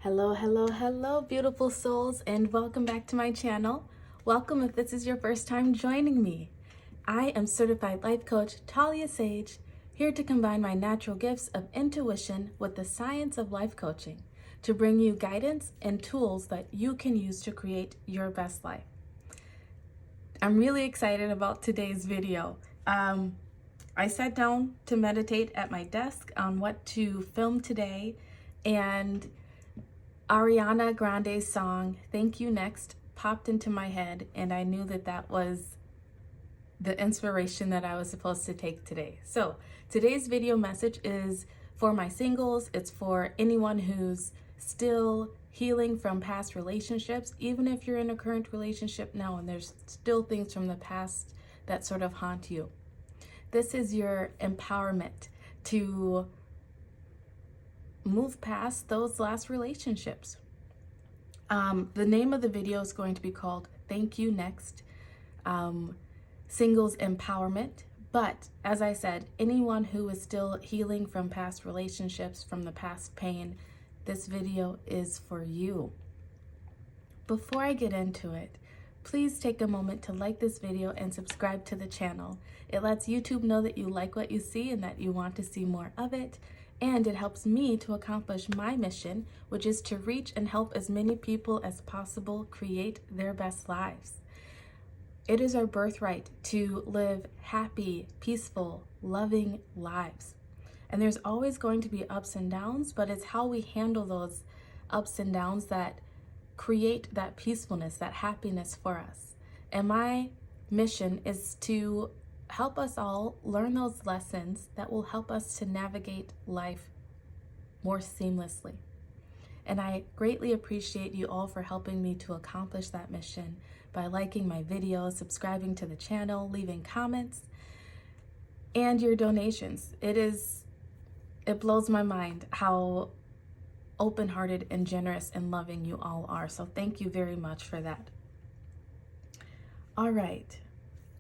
Hello, hello, hello, beautiful souls, and welcome back to my channel. Welcome if this is your first time joining me. I am certified life coach Talia Sage, here to combine my natural gifts of intuition with the science of life coaching to bring you guidance and tools that you can use to create your best life. I'm really excited about today's video. I sat down to meditate at my desk on what to film today, and Ariana Grande's song, Thank You Next, popped into my head, and I knew that that was the inspiration that I was supposed to take today. So today's video message is for my singles. It's for anyone who's still healing from past relationships, even if you're in a current relationship now and there's still things from the past that sort of haunt you. This is your empowerment to move past those last relationships. The name of the video is going to be called Thank You Next, Singles Empowerment. But as I said, anyone who is still healing from past relationships, from the past pain, this video is for you. Before I get into it, please take a moment to like this video and subscribe to the channel. It lets YouTube know that you like what you see and that you want to see more of it. And it helps me to accomplish my mission, which is to reach and help as many people as possible create their best lives. It is our birthright to live happy, peaceful, loving lives. And there's always going to be ups and downs, but it's how we handle those ups and downs that create that peacefulness, that happiness for us. And my mission is to help us all learn those lessons that will help us to navigate life more seamlessly. And I greatly appreciate you all for helping me to accomplish that mission by liking my videos, subscribing to the channel, leaving comments, and your donations. It blows my mind how open-hearted and generous and loving you all are. So thank you very much for that. All right,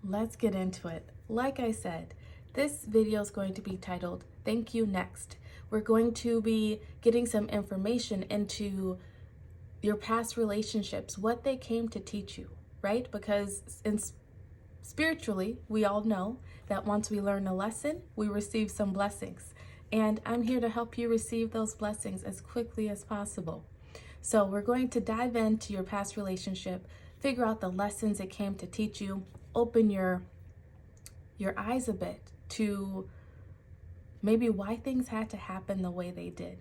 let's get into it. Like I said, this video is going to be titled Thank You Next. We're going to be getting some information into your past relationships, what they came to teach you, right? Because spiritually, we all know that once we learn a lesson, we receive some blessings. And I'm here to help you receive those blessings as quickly as possible. So we're going to dive into your past relationship, figure out the lessons it came to teach you, open your eyes a bit to maybe why things had to happen the way they did.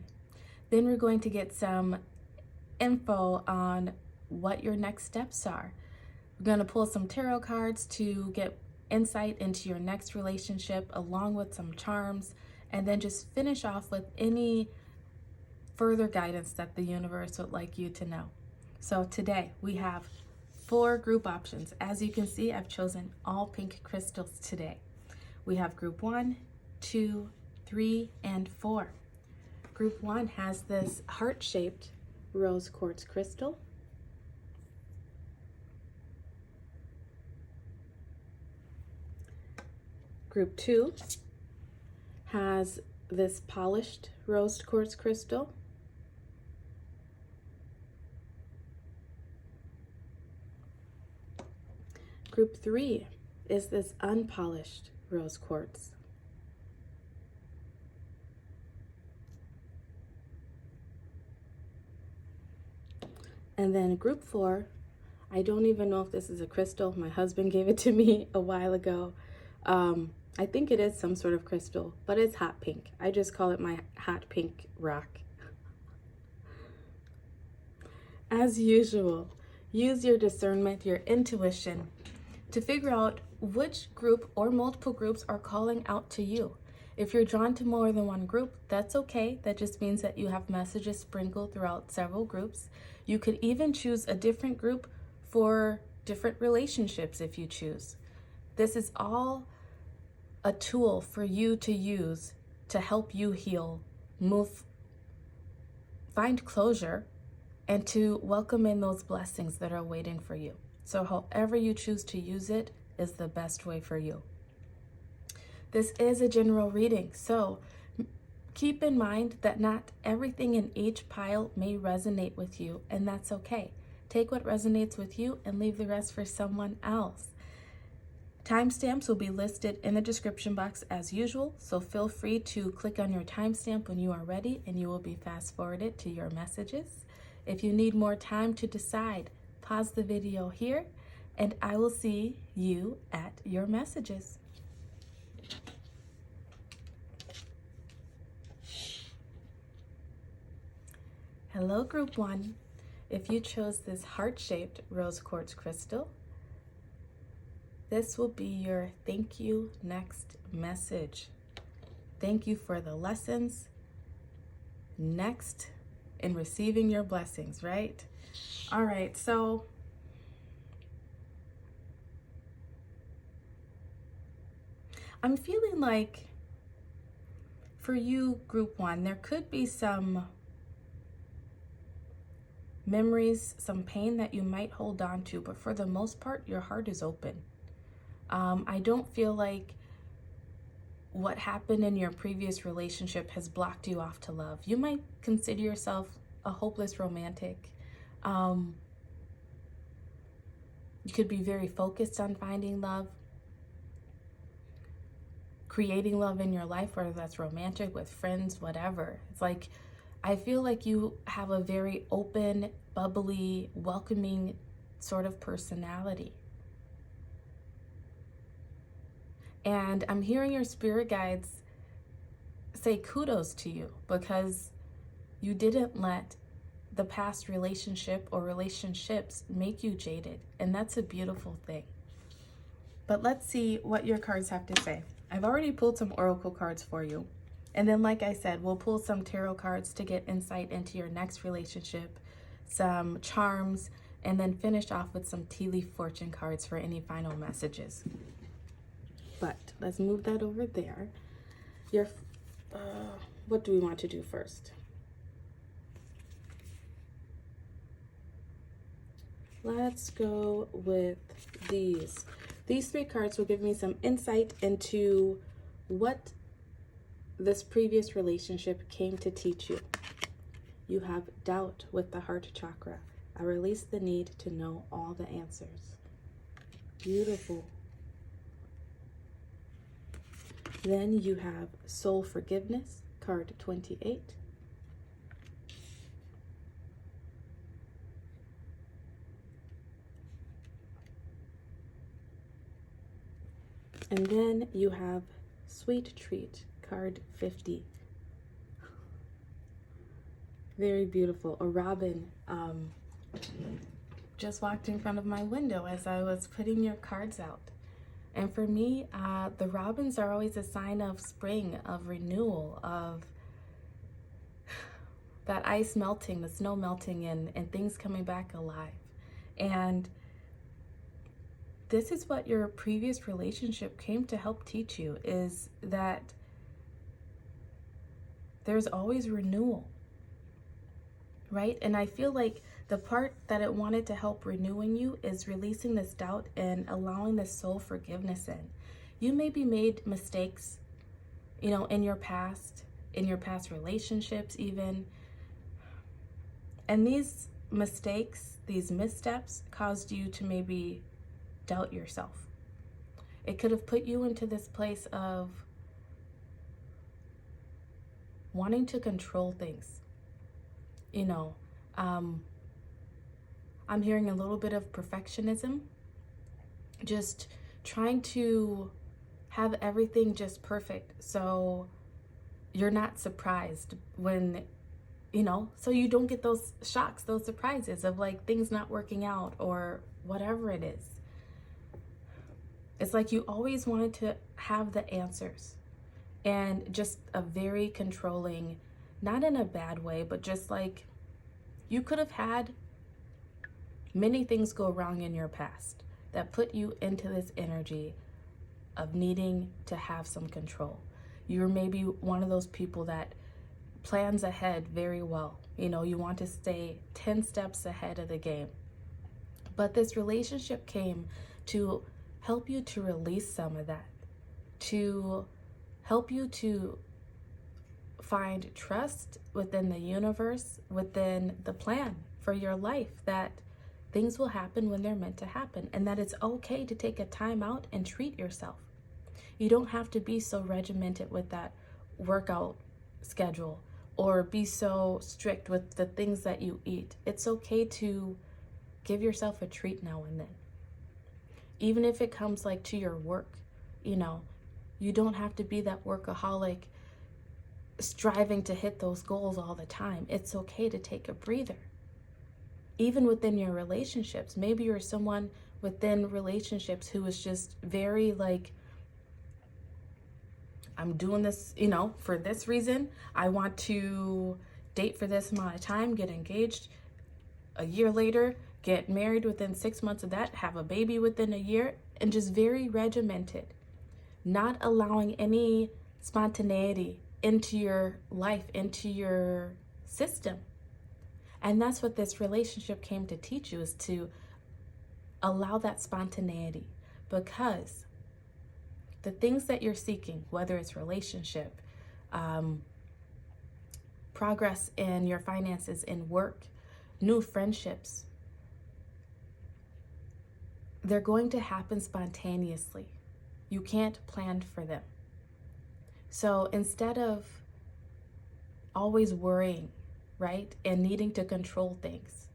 Then we're going to get some info on what your next steps are. We're going to pull some tarot cards to get insight into your next relationship, along with some charms, and then just finish off with any further guidance that the universe would like you to know. So today we have 4 group options. As you can see, I've chosen all pink crystals today. We have group 1, 2, 3, and 4. Group 1 has this heart-shaped rose quartz crystal. Group 2 has this polished rose quartz crystal. Group 3 is this unpolished rose quartz. And then group 4, I don't even know if this is a crystal. My husband gave it to me a while ago. I think it is some sort of crystal, but it's hot pink. I just call it my hot pink rock. As usual, use your discernment, your intuition, to figure out which group or multiple groups are calling out to you. If you're drawn to more than one group, that's okay. That just means that you have messages sprinkled throughout several groups. You could even choose a different group for different relationships if you choose. This is all a tool for you to use to help you heal, move, find closure, and to welcome in those blessings that are waiting for you. So however you choose to use it is the best way for you. This is a general reading, so keep in mind that not everything in each pile may resonate with you, and that's okay. Take what resonates with you and leave the rest for someone else. Timestamps will be listed in the description box as usual, so feel free to click on your timestamp when you are ready and you will be fast forwarded to your messages. If you need more time to decide, pause the video here and I will see you at your messages. Hello, Group 1. If you chose this heart-shaped rose quartz crystal, this will be your thank you next message. Thank you for the lessons. Next in receiving your blessings, right? All right, so I'm feeling like for you, Group 1, there could be some memories, some pain that you might hold on to, but for the most part, your heart is open. I don't feel like what happened in your previous relationship has blocked you off to love. You might consider yourself a hopeless romantic. You could be very focused on finding love, creating love in your life, whether that's romantic, with friends, whatever. It's like, I feel like you have a very open, bubbly, welcoming sort of personality. And I'm hearing your spirit guides say kudos to you because you didn't let the past relationship or relationships make you jaded. And that's a beautiful thing. But let's see what your cards have to say. I've already pulled some oracle cards for you. And then, like I said, we'll pull some tarot cards to get insight into your next relationship, some charms, and then finish off with some tea leaf fortune cards for any final messages. But let's move that over there. What do we want to do first? Let's go with these. These 3 cards will give me some insight into what this previous relationship came to teach you. You have doubt with the heart chakra. I release the need to know all the answers. Beautiful. Then you have soul forgiveness, card 28. And then you have sweet treat, card 50. Very beautiful. A robin just walked in front of my window as I was putting your cards out. And for me, the robins are always a sign of spring, of renewal, of that ice melting, the snow melting, and things coming back alive. And this is what your previous relationship came to help teach you, is that there's always renewal, right? And I feel like the part that it wanted to help renewing you is releasing this doubt and allowing this soul forgiveness in. You maybe made mistakes, in your past relationships even. And these mistakes, these missteps caused you to maybe doubt yourself. It could have put you into this place of wanting to control things. I'm hearing a little bit of perfectionism, just trying to have everything just perfect so you're not surprised when, so you don't get those shocks, those surprises of like things not working out or whatever it is. It's like you always wanted to have the answers, and just a very controlling, not in a bad way, but just like you could have had many things go wrong in your past that put you into this energy of needing to have some control. You're maybe one of those people that plans ahead very well. You want to stay 10 steps ahead of the game. But this relationship came to help you to release some of that, to help you to find trust within the universe, within the plan for your life, that things will happen when they're meant to happen, and that it's okay to take a time out and treat yourself. You don't have to be so regimented with that workout schedule or be so strict with the things that you eat. It's okay to give yourself a treat now and then. Even if it comes like to your work, you know, you don't have to be that workaholic striving to hit those goals all the time. It's okay to take a breather. Even within your relationships, maybe you're someone within relationships who is just very like, I'm doing this, you know, for this reason. I want to date for this amount of time, get engaged a year later, get married within 6 months of that, have a baby within a year, and just very regimented, not allowing any spontaneity into your life, into your system. And that's what this relationship came to teach you, is to allow that spontaneity, because the things that you're seeking, whether it's relationship, progress in your finances, in work, new friendships, they're going to happen spontaneously. You can't plan for them. So instead of always worrying, right, and needing to control things,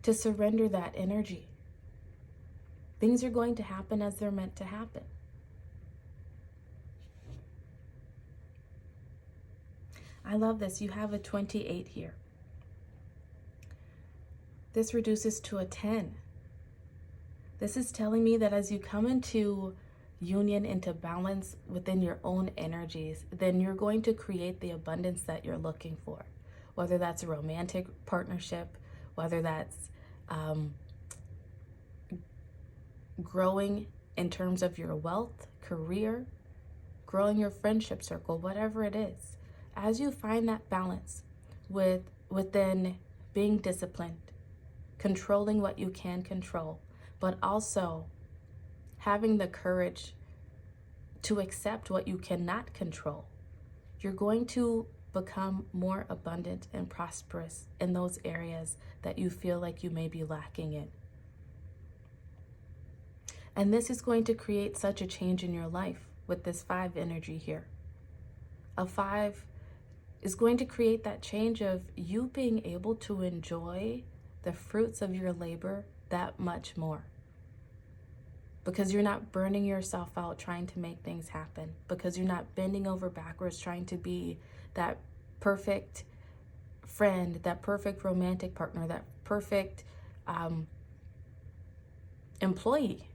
to surrender that energy. Things are going to happen as they're meant to happen. I love this. You have a 28 here. This reduces to a 10. This is telling me that as you come into union, into balance within your own energies, then you're going to create the abundance that you're looking for. Whether that's a romantic partnership, whether that's growing in terms of your wealth, career, growing your friendship circle, whatever it is. As you find that balance within being disciplined, controlling what you can control, but also having the courage to accept what you cannot control, you're going to become more abundant and prosperous in those areas that you feel like you may be lacking in. And this is going to create such a change in your life with this 5 energy here. A 5 is going to create that change of you being able to enjoy the fruits of your labor that much more. Because you're not burning yourself out trying to make things happen. Because you're not bending over backwards trying to be that perfect friend, that perfect romantic partner, that perfect employee.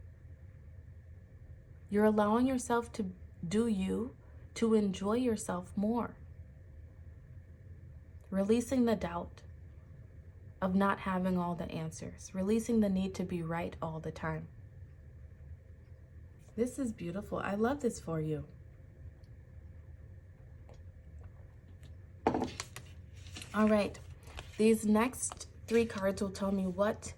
You're allowing yourself to do you, to enjoy yourself more. Releasing the doubt of not having all the answers. Releasing the need to be right all the time. This is beautiful. I love this for you. All right. These next 3 cards will tell me what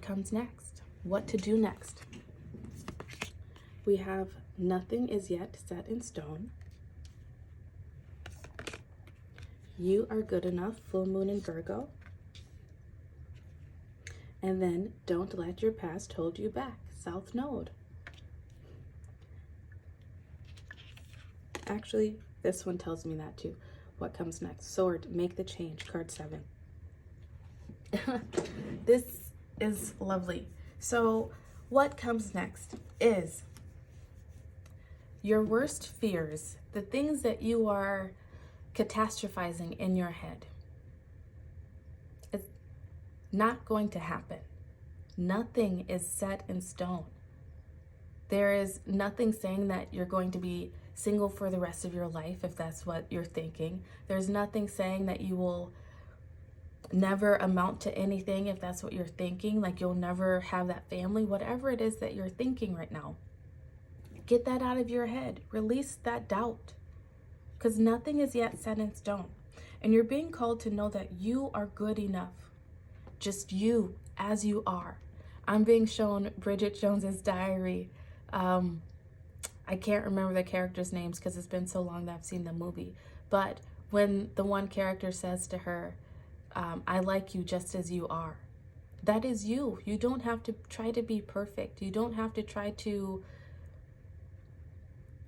comes next, what to do next. We have nothing is yet set in stone. You are good enough, full moon in Virgo. And then don't let your past hold you back, South Node. Actually, this one tells me that too. What comes next? Sword, make the change, card 7. This is lovely. So what comes next is your worst fears, the things that you are catastrophizing in your head. It's not going to happen. Nothing is set in stone. There is nothing saying that you're going to be single for the rest of your life, if that's what you're thinking. There's nothing saying that you will never amount to anything, if that's what you're thinking, like you'll never have that family. Whatever it is that you're thinking right now, get that out of your head. Release that doubt, because nothing is yet set in stone. And you're being called to know that you are good enough, just you as you are. I'm being shown Bridget Jones's diary. I can't remember the characters' names because it's been so long that I've seen the movie. But when the one character says to her, I like you just as you are, that is you. You don't have to try to be perfect. You don't have to try to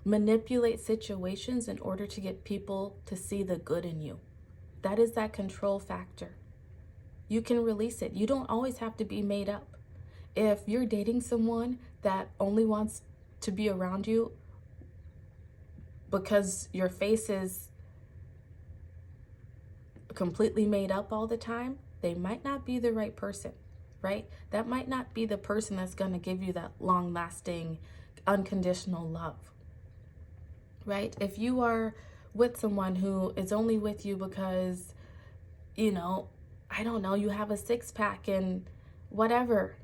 manipulate situations in order to get people to see the good in you. That is that control factor. You can release it. You don't always have to be made up. If you're dating someone that only wants to be around you because your face is completely made up all the time, they might not be the right person, right? That might not be the person that's going to give you that long-lasting, unconditional love, right? If you are with someone who is only with you because, you know, I don't know, you have a six-pack and whatever,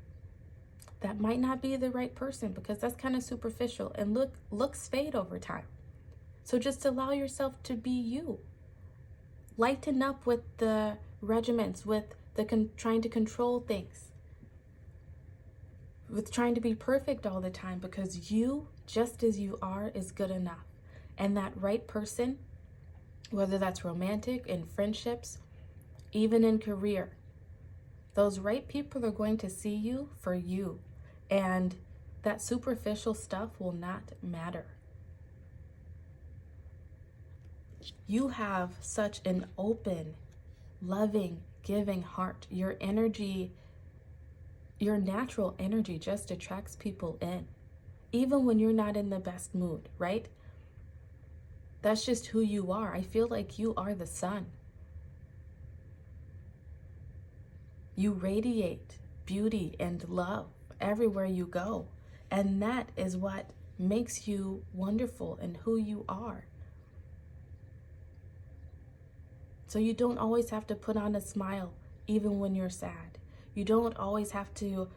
that might not be the right person because that's kind of superficial, and looks fade over time. So just allow yourself to be you. Lighten up with the regiments, with the trying to control things, with trying to be perfect all the time, because you, just as you are, is good enough. And that right person, whether that's romantic, in friendships, even in career, those right people are going to see you for you. And that superficial stuff will not matter. You have such an open, loving, giving heart. Your energy, your natural energy just attracts people in, even when you're not in the best mood, right? That's just who you are. I feel like you are the sun. You radiate beauty and love everywhere you go. And that is what makes you wonderful and who you are. So you don't always have to put on a smile even when you're sad. You don't always have to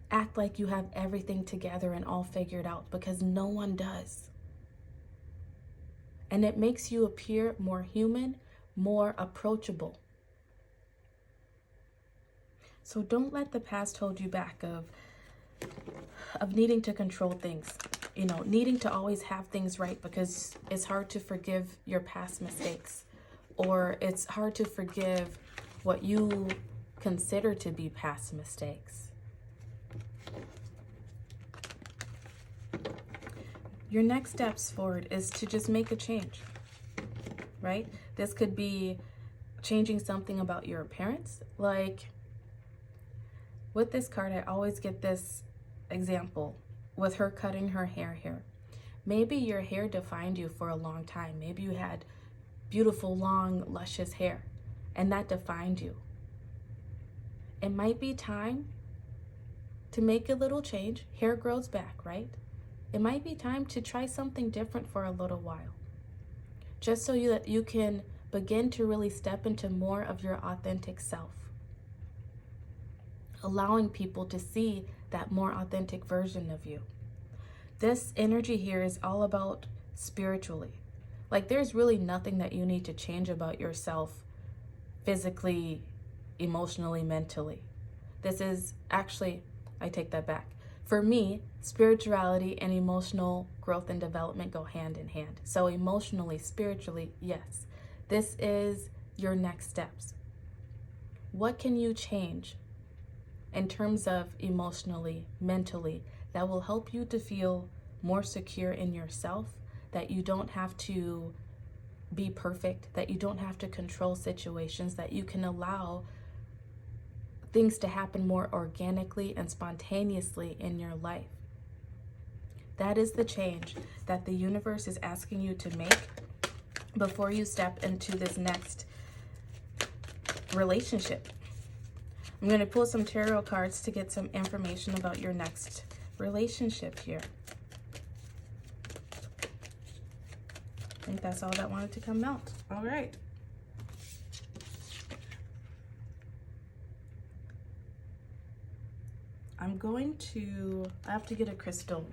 act like you have everything together and all figured out, because no one does. And it makes you appear more human, more approachable. So don't let the past hold you back of needing to control things, you know, needing to always have things right, because it's hard to forgive your past mistakes, or it's hard to forgive what you consider to be past mistakes. Your next steps forward is to just make a change, right? This could be changing something about your appearance. Like with this card, I always get this example with her cutting her hair here. Maybe your hair defined you for a long time. Maybe you had beautiful, long, luscious hair, and that defined you. It might be time to make a little change. Hair grows back, right? It might be time to try something different for a little while, just so that you can begin to really step into more of your authentic self, allowing people to see that more authentic version of you. This energy here is all about spiritually. Like, there's really nothing that you need to change about yourself physically, emotionally, mentally. This is actually, I take that back. For me, spirituality and emotional growth and development go hand in hand. So emotionally, spiritually, yes. This is your next steps. What can you change in terms of emotionally, mentally, that will help you to feel more secure in yourself, that you don't have to be perfect, that you don't have to control situations, that you can allow things to happen more organically and spontaneously in your life. That is the change that the universe is asking you to make before you step into this next relationship. I'm going to pull some tarot cards to get some information about your next relationship here. I think that's all that wanted to come out. All right. I have to get a crystal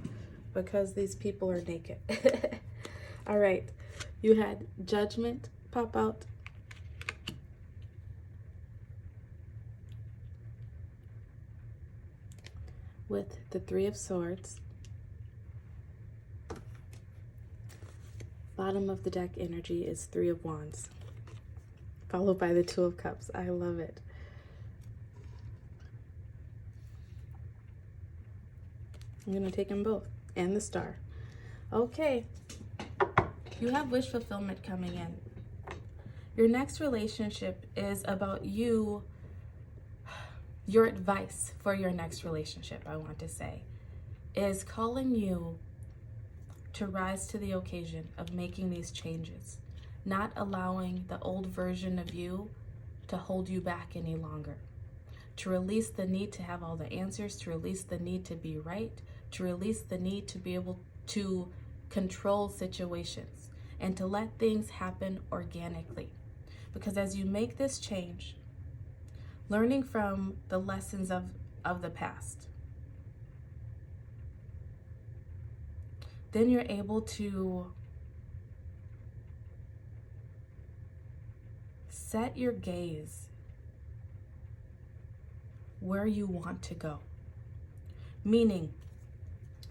because these people are naked. All right. You had Judgment pop out. With the Three of Swords. Bottom of the deck energy is Three of Wands, followed by the Two of Cups. I love it. I'm going to take them both, and the Star. Okay, you have wish fulfillment coming in. Your next relationship is about you, your advice for your next relationship, I want to say, is calling you to rise to the occasion of making these changes, not allowing the old version of you to hold you back any longer, to release the need to have all the answers, to release the need to be right, to release the need to be able to control situations, and to let things happen organically. Because as you make this change, learning from the lessons of the past, then you're able to set your gaze where you want to go. Meaning,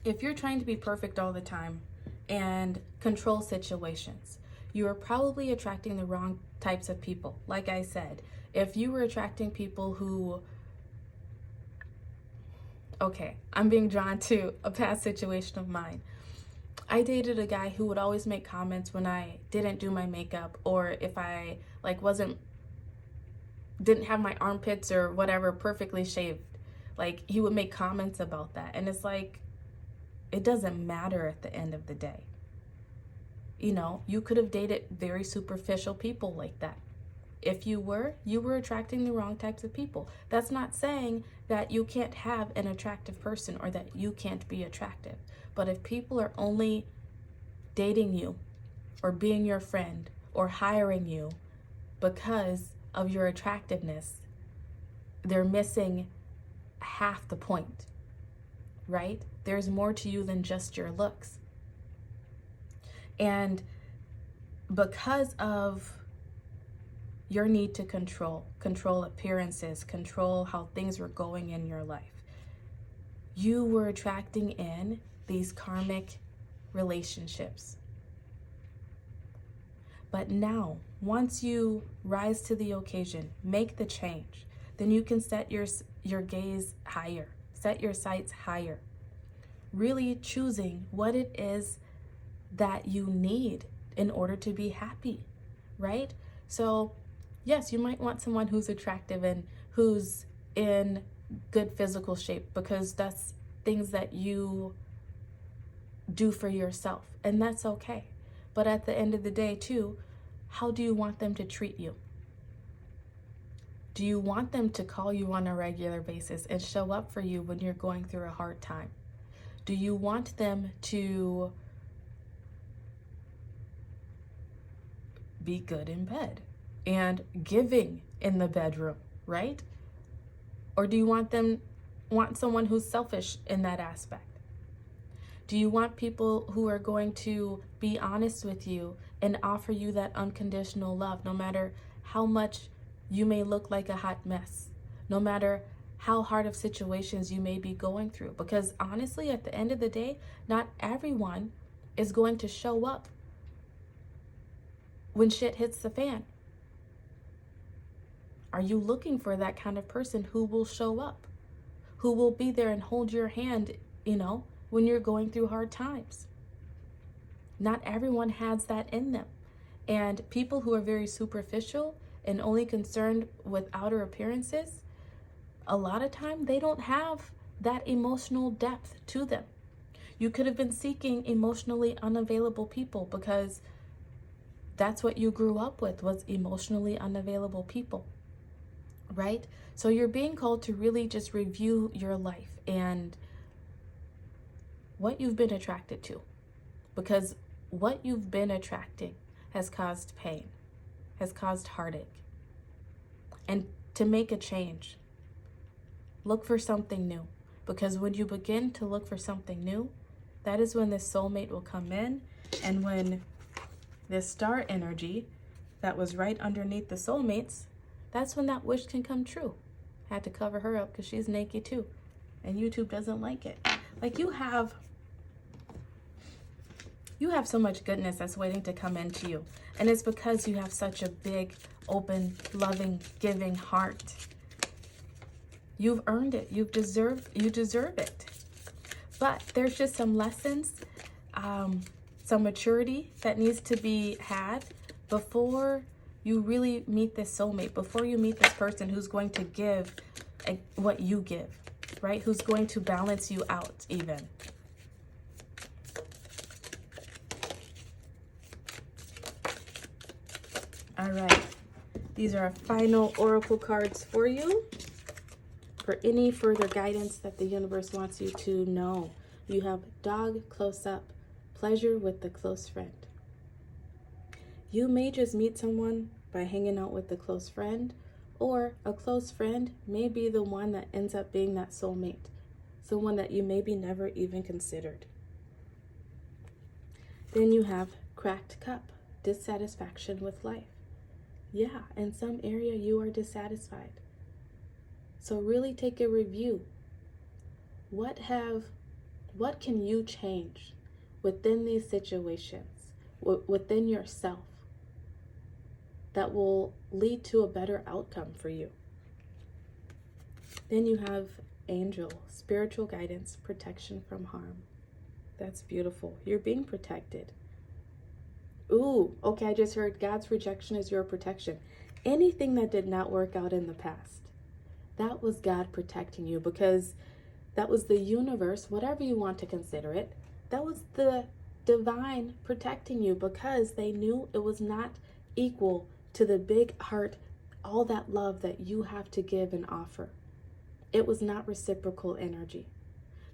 if you're trying to be perfect all the time and control situations, you are probably attracting the wrong types of people. Like I said, if you were attracting people who, okay, I'm being drawn to a past situation of mine. I dated a guy who would always make comments when I didn't do my makeup, or if I didn't have my armpits or whatever perfectly shaved. Like, he would make comments about that. And it's like, it doesn't matter at the end of the day. You know, you could have dated very superficial people like that. If you were attracting the wrong types of people. That's not saying that you can't have an attractive person or that you can't be attractive. But if people are only dating you or being your friend or hiring you because of your attractiveness, they're missing half the point, right? There's more to you than just your looks. And because of your need to control appearances, control how things were going in your life, you were attracting in these karmic relationships. But now, once you rise to the occasion, make the change, then you can set your gaze higher, set your sights higher, really choosing what it is that you need in order to be happy, right? So yes, you might want someone who's attractive and who's in good physical shape, because that's things that you do for yourself, and that's okay. But at the end of the day too, how do you want them to treat you? Do you want them to call you on a regular basis and show up for you when you're going through a hard time? Do you want them to be good in bed and giving in the bedroom, right? Or do you want someone who's selfish in that aspect? Do you want people who are going to be honest with you and offer you that unconditional love, no matter how much you may look like a hot mess, no matter how hard of situations you may be going through? Because honestly, at the end of the day, not everyone is going to show up when shit hits the fan. Are you looking for that kind of person who will show up, who will be there and hold your hand, when you're going through hard times? Not everyone has that in them. And people who are very superficial and only concerned with outer appearances, a lot of time they don't have that emotional depth to them. You could have been seeking emotionally unavailable people because that's what you grew up with, was emotionally unavailable people, right? So you're being called to really just review your life and what you've been attracted to, because what you've been attracting has caused pain, has caused heartache. And to make a change, look for something new, because when you begin to look for something new, that is when this soulmate will come in, and when this star energy that was right underneath the soulmates, that's when that wish can come true. I had to cover her up because she's naked too, and YouTube doesn't like it. Like, you have You have so much goodness that's waiting to come into you. And it's because you have such a big, open, loving, giving heart. You've earned it. You deserve it. But there's just some lessons, some maturity that needs to be had before you really meet this soulmate, before you meet this person who's going to give what you give, right? Who's going to balance you out even. All right, these are our final oracle cards for you. For any further guidance that the universe wants you to know, you have dog close up, pleasure with the close friend. You may just meet someone by hanging out with a close friend, or a close friend may be the one that ends up being that soulmate, someone that you maybe never even considered. Then you have cracked cup, dissatisfaction with life. Yeah, in some area you are dissatisfied. So really take a review. What can you change within these situations, within yourself, that will lead to a better outcome for you? Then you have angel, spiritual guidance, protection from harm. That's beautiful. You're being protected. Ooh, okay, I just heard God's rejection is your protection. Anything that did not work out in the past, that was God protecting you, because that was the universe, whatever you want to consider it, that was the divine protecting you, because they knew it was not equal to the big heart, all that love that you have to give and offer. It was not reciprocal energy.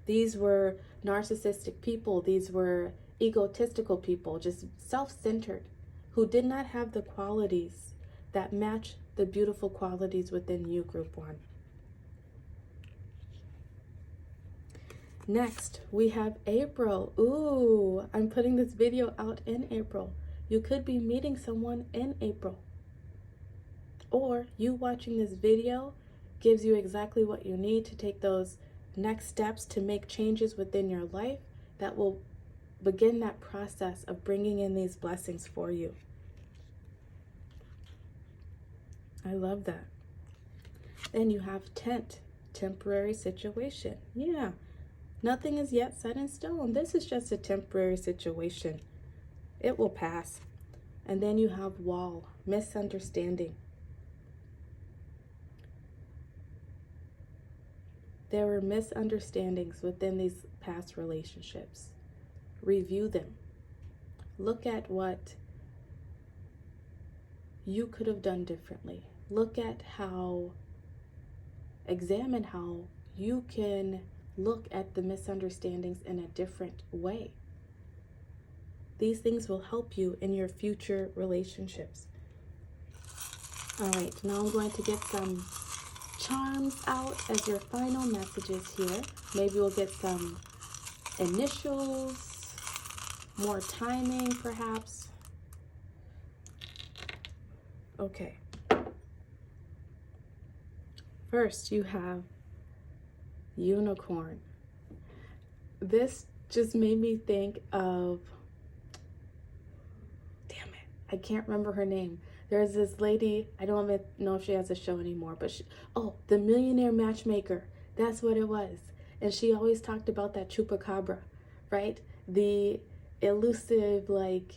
These were narcissistic people. These were egotistical people, just self-centered, who did not have the qualities that match the beautiful qualities within you, group one. Next, we have April. Ooh, I'm putting this video out in April. You could be meeting someone in April. Or you watching this video gives you exactly what you need to take those next steps to make changes within your life that will begin that process of bringing in these blessings for you. I love that. Then you have temporary situation. Yeah. Nothing is yet set in stone. This is just a temporary situation. It will pass. And then you have wall, misunderstanding. There were misunderstandings within these past relationships. Review them. Look at what you could have done differently. Look at examine how you can look at the misunderstandings in a different way. These things will help you in your future relationships. All right, now I'm going to get some charms out as your final messages here. Maybe we'll get some initials, more timing perhaps. Okay. First, you have unicorn. This just made me think of, damn it, I can't remember her name. There's this lady, I don't even know if she has a show anymore, but the Millionaire Matchmaker. That's what it was. And she always talked about that chupacabra, right? The elusive, like,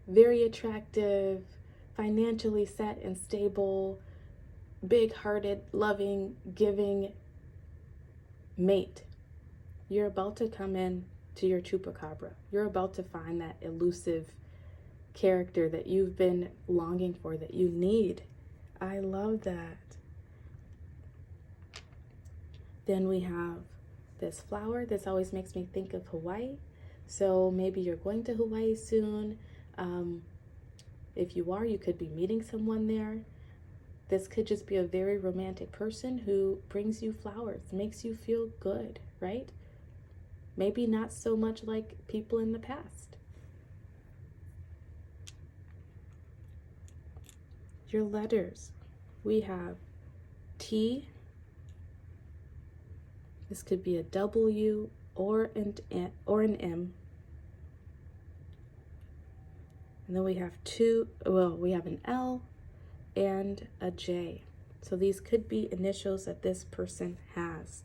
very attractive, financially set and stable, big-hearted, loving, giving mate. You're about to come in to your chupacabra. You're about to find that elusive character that you've been longing for, that you need. I love that. Then we have this flower. This always makes me think of Hawaii. So maybe you're going to Hawaii soon. If you are, you could be meeting someone there. This could just be a very romantic person who brings you flowers, makes you feel good, right? Maybe not so much like people in the past. Your letters. We have T. This could be a W an M. And then we have we have an L and a J. So these could be initials that this person has.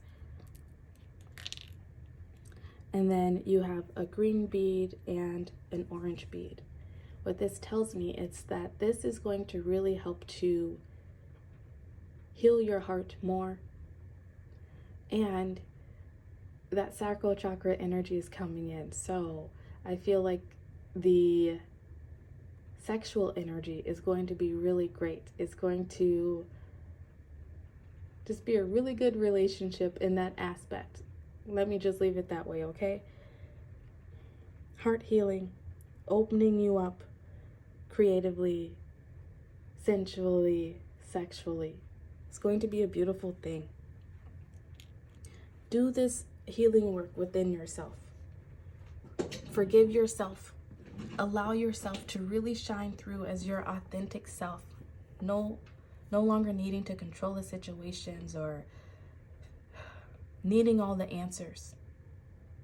And then you have a green bead and an orange bead. What this tells me is that this is going to really help to heal your heart more. And that sacral chakra energy is coming in. So I feel like the sexual energy is going to be really great. It's going to just be a really good relationship in that aspect. Let me just leave it that way, okay? Heart healing, opening you up creatively, sensually, sexually. It's going to be a beautiful thing. Do this healing work within yourself. Forgive yourself. Allow yourself to really shine through as your authentic self. No longer needing to control the situations or needing all the answers.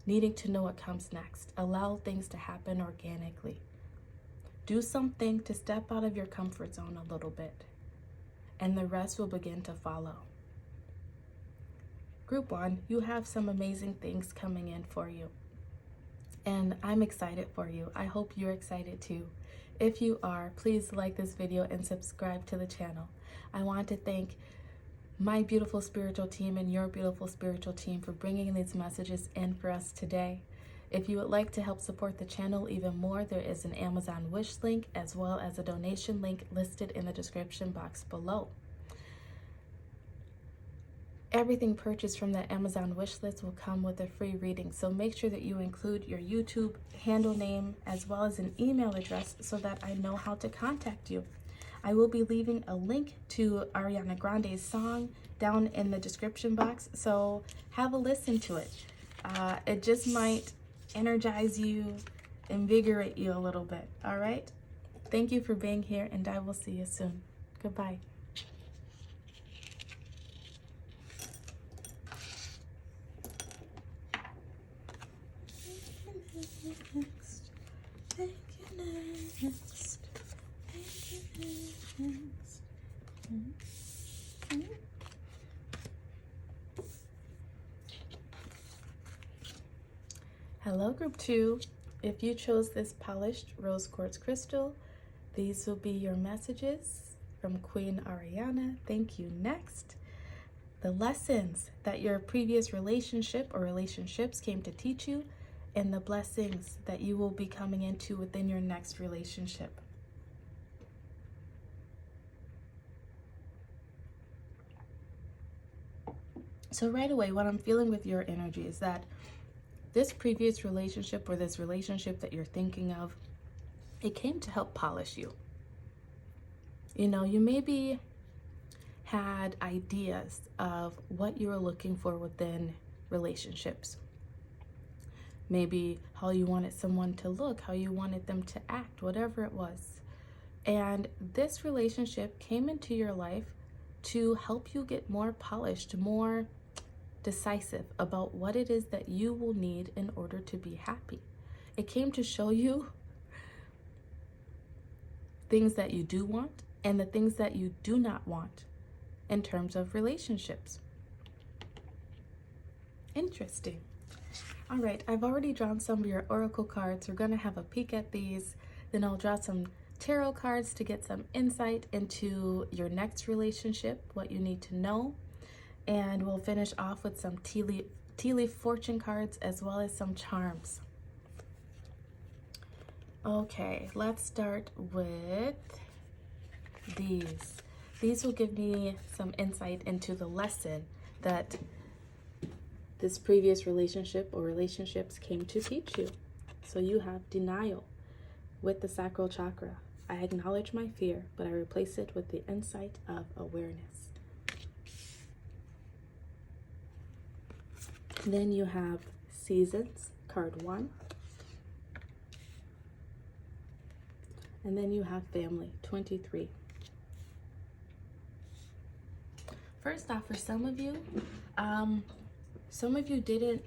Needing to know what comes next. Allow things to happen organically. Do something to step out of your comfort zone a little bit, and the rest will begin to follow. Group 1, you have some amazing things coming in for you. And I'm excited for you. I hope you're excited too. If you are, please like this video and subscribe to the channel. I want to thank my beautiful spiritual team and your beautiful spiritual team for bringing these messages in for us today. If you would like to help support the channel even more, there is an Amazon wish link as well as a donation link listed in the description box below. Everything purchased from the Amazon wish list will come with a free reading, so make sure that you include your YouTube handle name as well as an email address so that I know how to contact you. I will be leaving a link to Ariana Grande's song down in the description box, so have a listen to it. It just might energize you, invigorate you a little bit, all right? Thank you for being here, and I will see you soon. Goodbye. Hello, Group 2. If you chose this polished rose quartz crystal, these will be your messages from Queen Ariana. Thank you. Next, the lessons that your previous relationship or relationships came to teach you, and the blessings that you will be coming into within your next relationship. So right away, what I'm feeling with your energy is that this previous relationship or this relationship that you're thinking of, it came to help polish you. You know, you maybe had ideas of what you were looking for within relationships. Maybe how you wanted someone to look, how you wanted them to act, whatever it was. And this relationship came into your life to help you get more polished, more decisive about what it is that you will need in order to be happy. It came to show you things that you do want and the things that you do not want in terms of relationships. Interesting. All right, I've already drawn some of your oracle cards. We're going to have a peek at these. Then I'll draw some tarot cards to get some insight into your next relationship, what you need to know. And we'll finish off with some tea leaf fortune cards as well as some charms. Okay, let's start with these. These will give me some insight into the lesson that this previous relationship or relationships came to teach you. So you have denial with the sacral chakra. I acknowledge my fear, but I replace it with the insight of awareness. Then you have seasons, card 1. And then you have family, 23. First off, for some of you didn't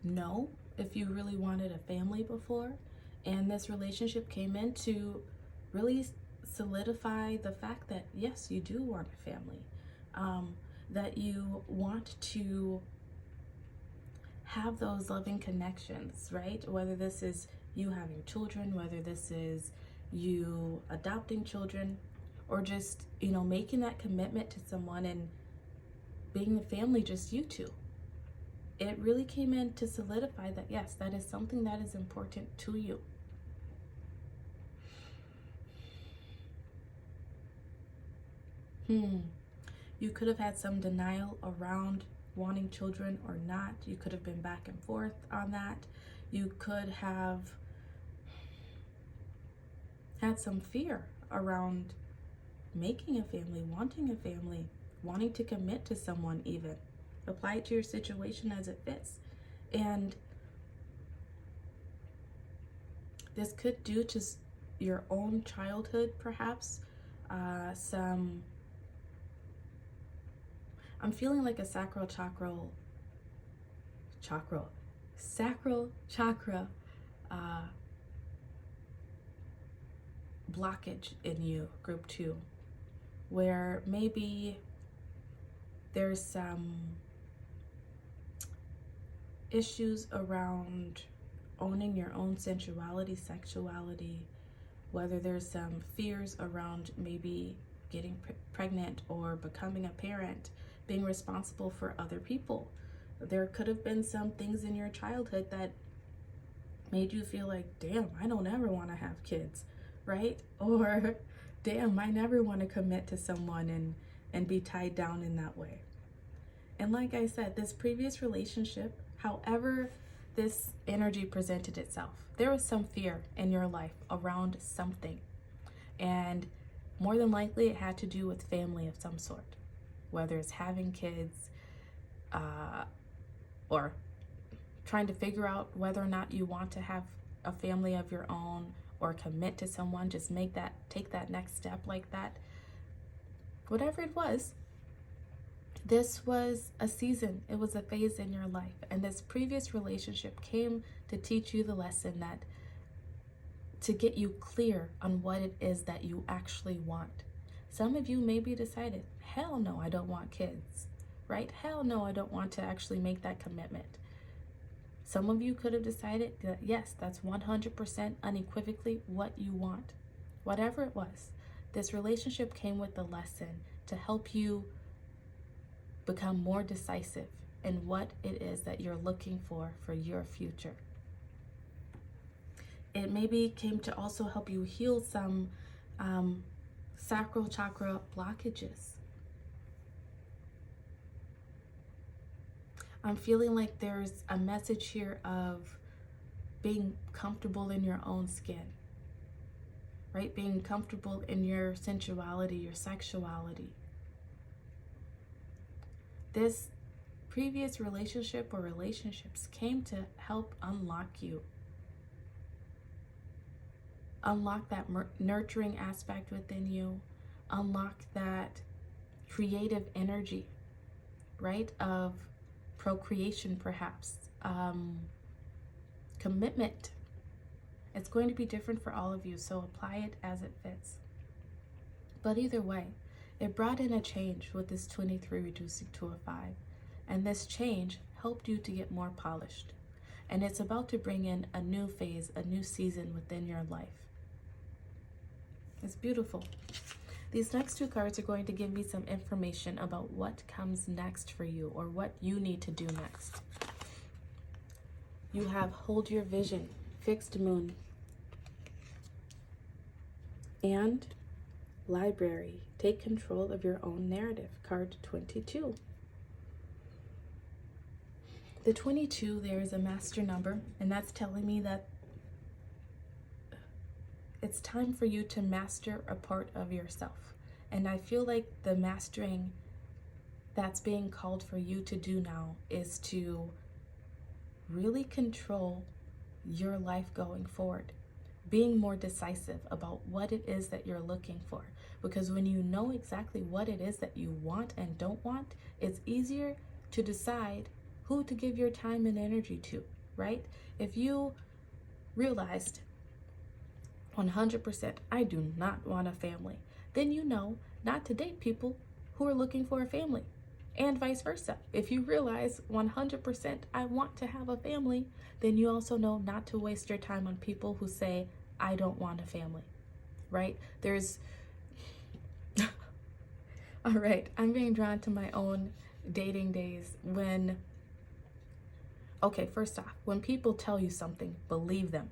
know if you really wanted a family before, and this relationship came in to really solidify the fact that yes, you do want a family, that you want to have those loving connections, right? Whether this is you having children, whether this is you adopting children, or just, making that commitment to someone and being a family, just you two. It really came in to solidify that, yes, that is something that is important to you. You could have had some denial around wanting children or not. You could have been back and forth on that. You could have had some fear around making a family, wanting to commit to someone even. Apply it to your situation as it fits. And this could due to your own childhood, perhaps. I'm feeling like a sacral chakra blockage in you, group 2, where maybe there's some issues around owning your own sensuality, sexuality, whether there's some fears around maybe getting pregnant or becoming a parent, being responsible for other people. There could have been some things in your childhood that made you feel like, damn, I don't ever want to have kids, right? Or damn, I never want to commit to someone and be tied down in that way. And like I said, this previous relationship, however this energy presented itself, there was some fear in your life around something. And more than likely it had to do with family of some sort, whether it's having kids, or trying to figure out whether or not you want to have a family of your own or commit to someone, just take that next step like that. Whatever it was, this was a season, it was a phase in your life. And this previous relationship came to teach you the lesson that to get you clear on what it is that you actually want. Some of you maybe decided, hell no, I don't want kids, right? Hell no, I don't want to actually make that commitment. Some of you could have decided that yes, that's 100% unequivocally what you want. Whatever it was, this relationship came with the lesson to help you become more decisive in what it is that you're looking for your future. It maybe came to also help you heal some sacral chakra blockages. I'm feeling like there's a message here of being comfortable in your own skin, right? Being comfortable in your sensuality, your sexuality. This previous relationship or relationships came to help unlock you. Unlock that nurturing aspect within you. Unlock that creative energy, right? Of procreation, perhaps. Commitment. It's going to be different for all of you, so apply it as it fits. But either way, it brought in a change with this 23 reducing to a 5. And this change helped you to get more polished. And it's about to bring in a new phase, a new season within your life. It's beautiful. These next 2 cards are going to give me some information about what comes next for you or what you need to do next. You have Hold Your Vision, Fixed Moon, and Library, Take Control of Your Own Narrative, card 22. The 22, there is a master number, and that's telling me that it's time for you to master a part of yourself. And I feel like the mastering that's being called for you to do now is to really control your life going forward. Being more decisive about what it is that you're looking for. Because when you know exactly what it is that you want and don't want, it's easier to decide who to give your time and energy to, right? If you realized 100%, I do not want a family, then you know not to date people who are looking for a family, and vice versa. If you realize 100%, I want to have a family, then you also know not to waste your time on people who say, I don't want a family, right? All right, I'm being drawn to my own dating days when, okay, first off, when people tell you something, believe them,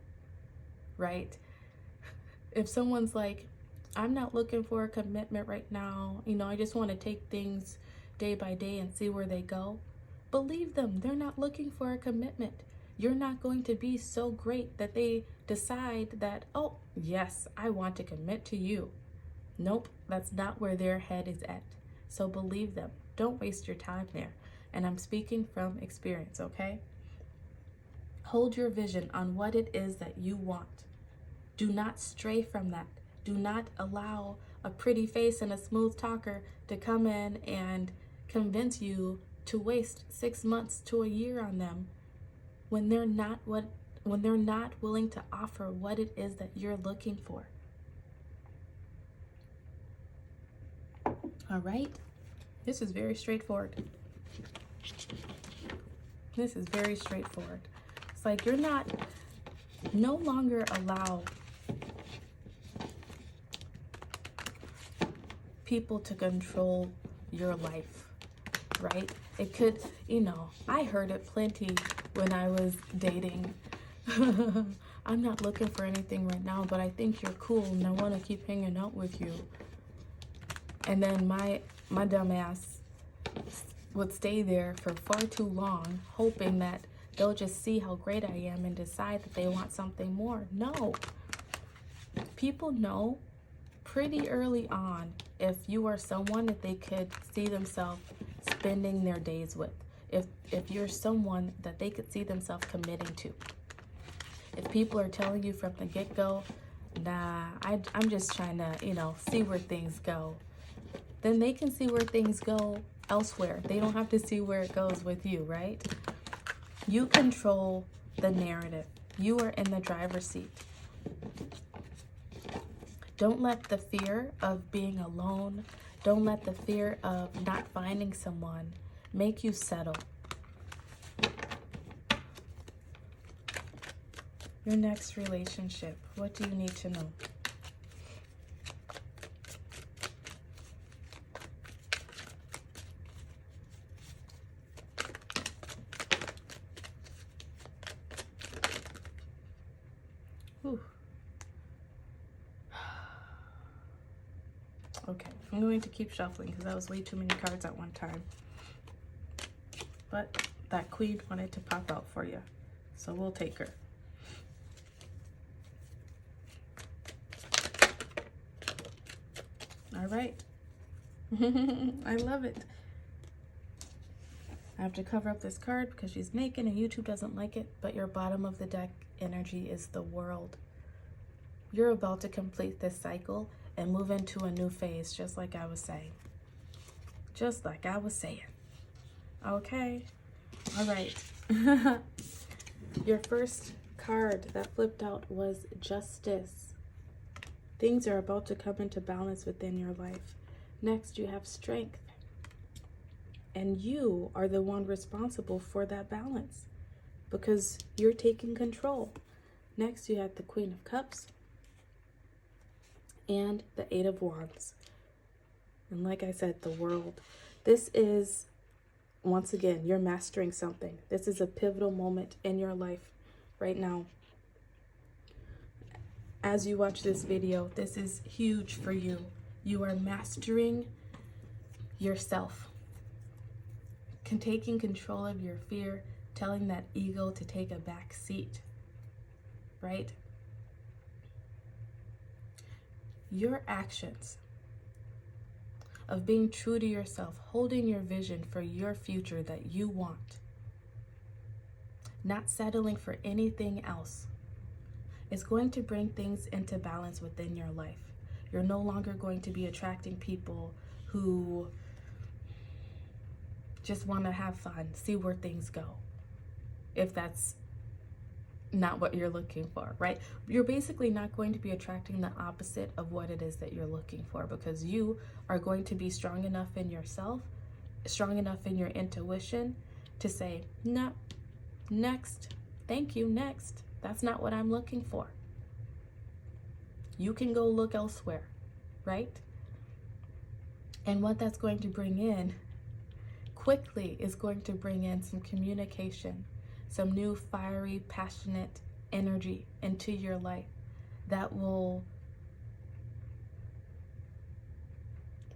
right? If someone's like, I'm not looking for a commitment right now, I just want to take things day by day and see where they go, believe them. They're not looking for a commitment. You're not going to be so great that they decide that, oh, yes, I want to commit to you. Nope, that's not where their head is at. So believe them. Don't waste your time there. And I'm speaking from experience, okay? Hold your vision on what it is that you want. Do not stray from that. Do not allow a pretty face and a smooth talker to come in and convince you to waste 6 months to a year on them when they're not willing to offer what it is that you're looking for. All right? This is very straightforward. It's like you're no longer allow people to control your life, right? It could, I heard it plenty when I was dating. I'm not looking for anything right now, but I think you're cool and I want to keep hanging out with you. And then my dumb ass would stay there for far too long, hoping that they'll just see how great I am and decide that they want something more. No. People know pretty early on if you are someone that they could see themselves spending their days with. If you're someone that they could see themselves committing to. If people are telling you from the get-go, nah, I'm just trying to, see where things go, then they can see where things go elsewhere. They don't have to see where it goes with you, right? You control the narrative. You are in the driver's seat. Don't let the fear of being alone, don't let the fear of not finding someone make you settle. Your next relationship, what do you need to know? Whew. Okay, I'm going to keep shuffling because that was way too many cards at one time. But that queen wanted to pop out for you, so we'll take her. All right. I love it. I have to cover up this card because she's naked and YouTube doesn't like it, but your bottom of the deck energy is the World. You're about to complete this cycle and move into a new phase, just like I was saying. Okay. All right. Your first card that flipped out was Justice. Things are about to come into balance within your life. Next, you have Strength. And you are the one responsible for that balance because you're taking control. Next, you have the Queen of Cups and the Eight of Wands. And like I said, the World. This is, once again, you're mastering something. This is a pivotal moment in your life right now. As you watch this video, this is huge for you. You are mastering yourself. Taking control of your fear, telling that ego to take a back seat, right? Your actions of being true to yourself, holding your vision for your future that you want, not settling for anything else, is going to bring things into balance within your life. You're no longer going to be attracting people who just want to have fun, see where things go. If that's not what you're looking for, right? You're basically not going to be attracting the opposite of what it is that you're looking for, because you are going to be strong enough in yourself, strong enough in your intuition to say, no, next, thank you, next. That's not what I'm looking for. You can go look elsewhere, right? And what that's going to bring in quickly is going to bring in some communication, some new fiery, passionate energy into your life that will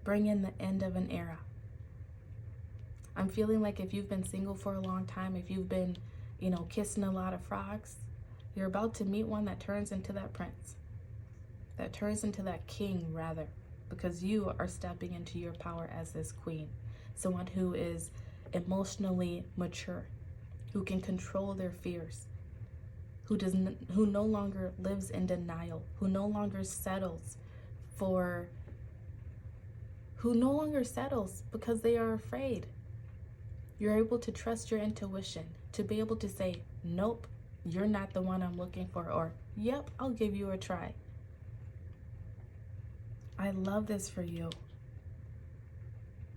bring in the end of an era. I'm feeling like if you've been single for a long time, if you've been, kissing a lot of frogs, you're about to meet one that turns into that prince, that turns into that king, rather, because you are stepping into your power as this queen, someone who is emotionally mature, who can control their fears, who no longer lives in denial, who no longer settles because they are afraid. You're able to trust your intuition, to be able to say, nope, you're not the one I'm looking for, or yep, I'll give you a try. I love this for you.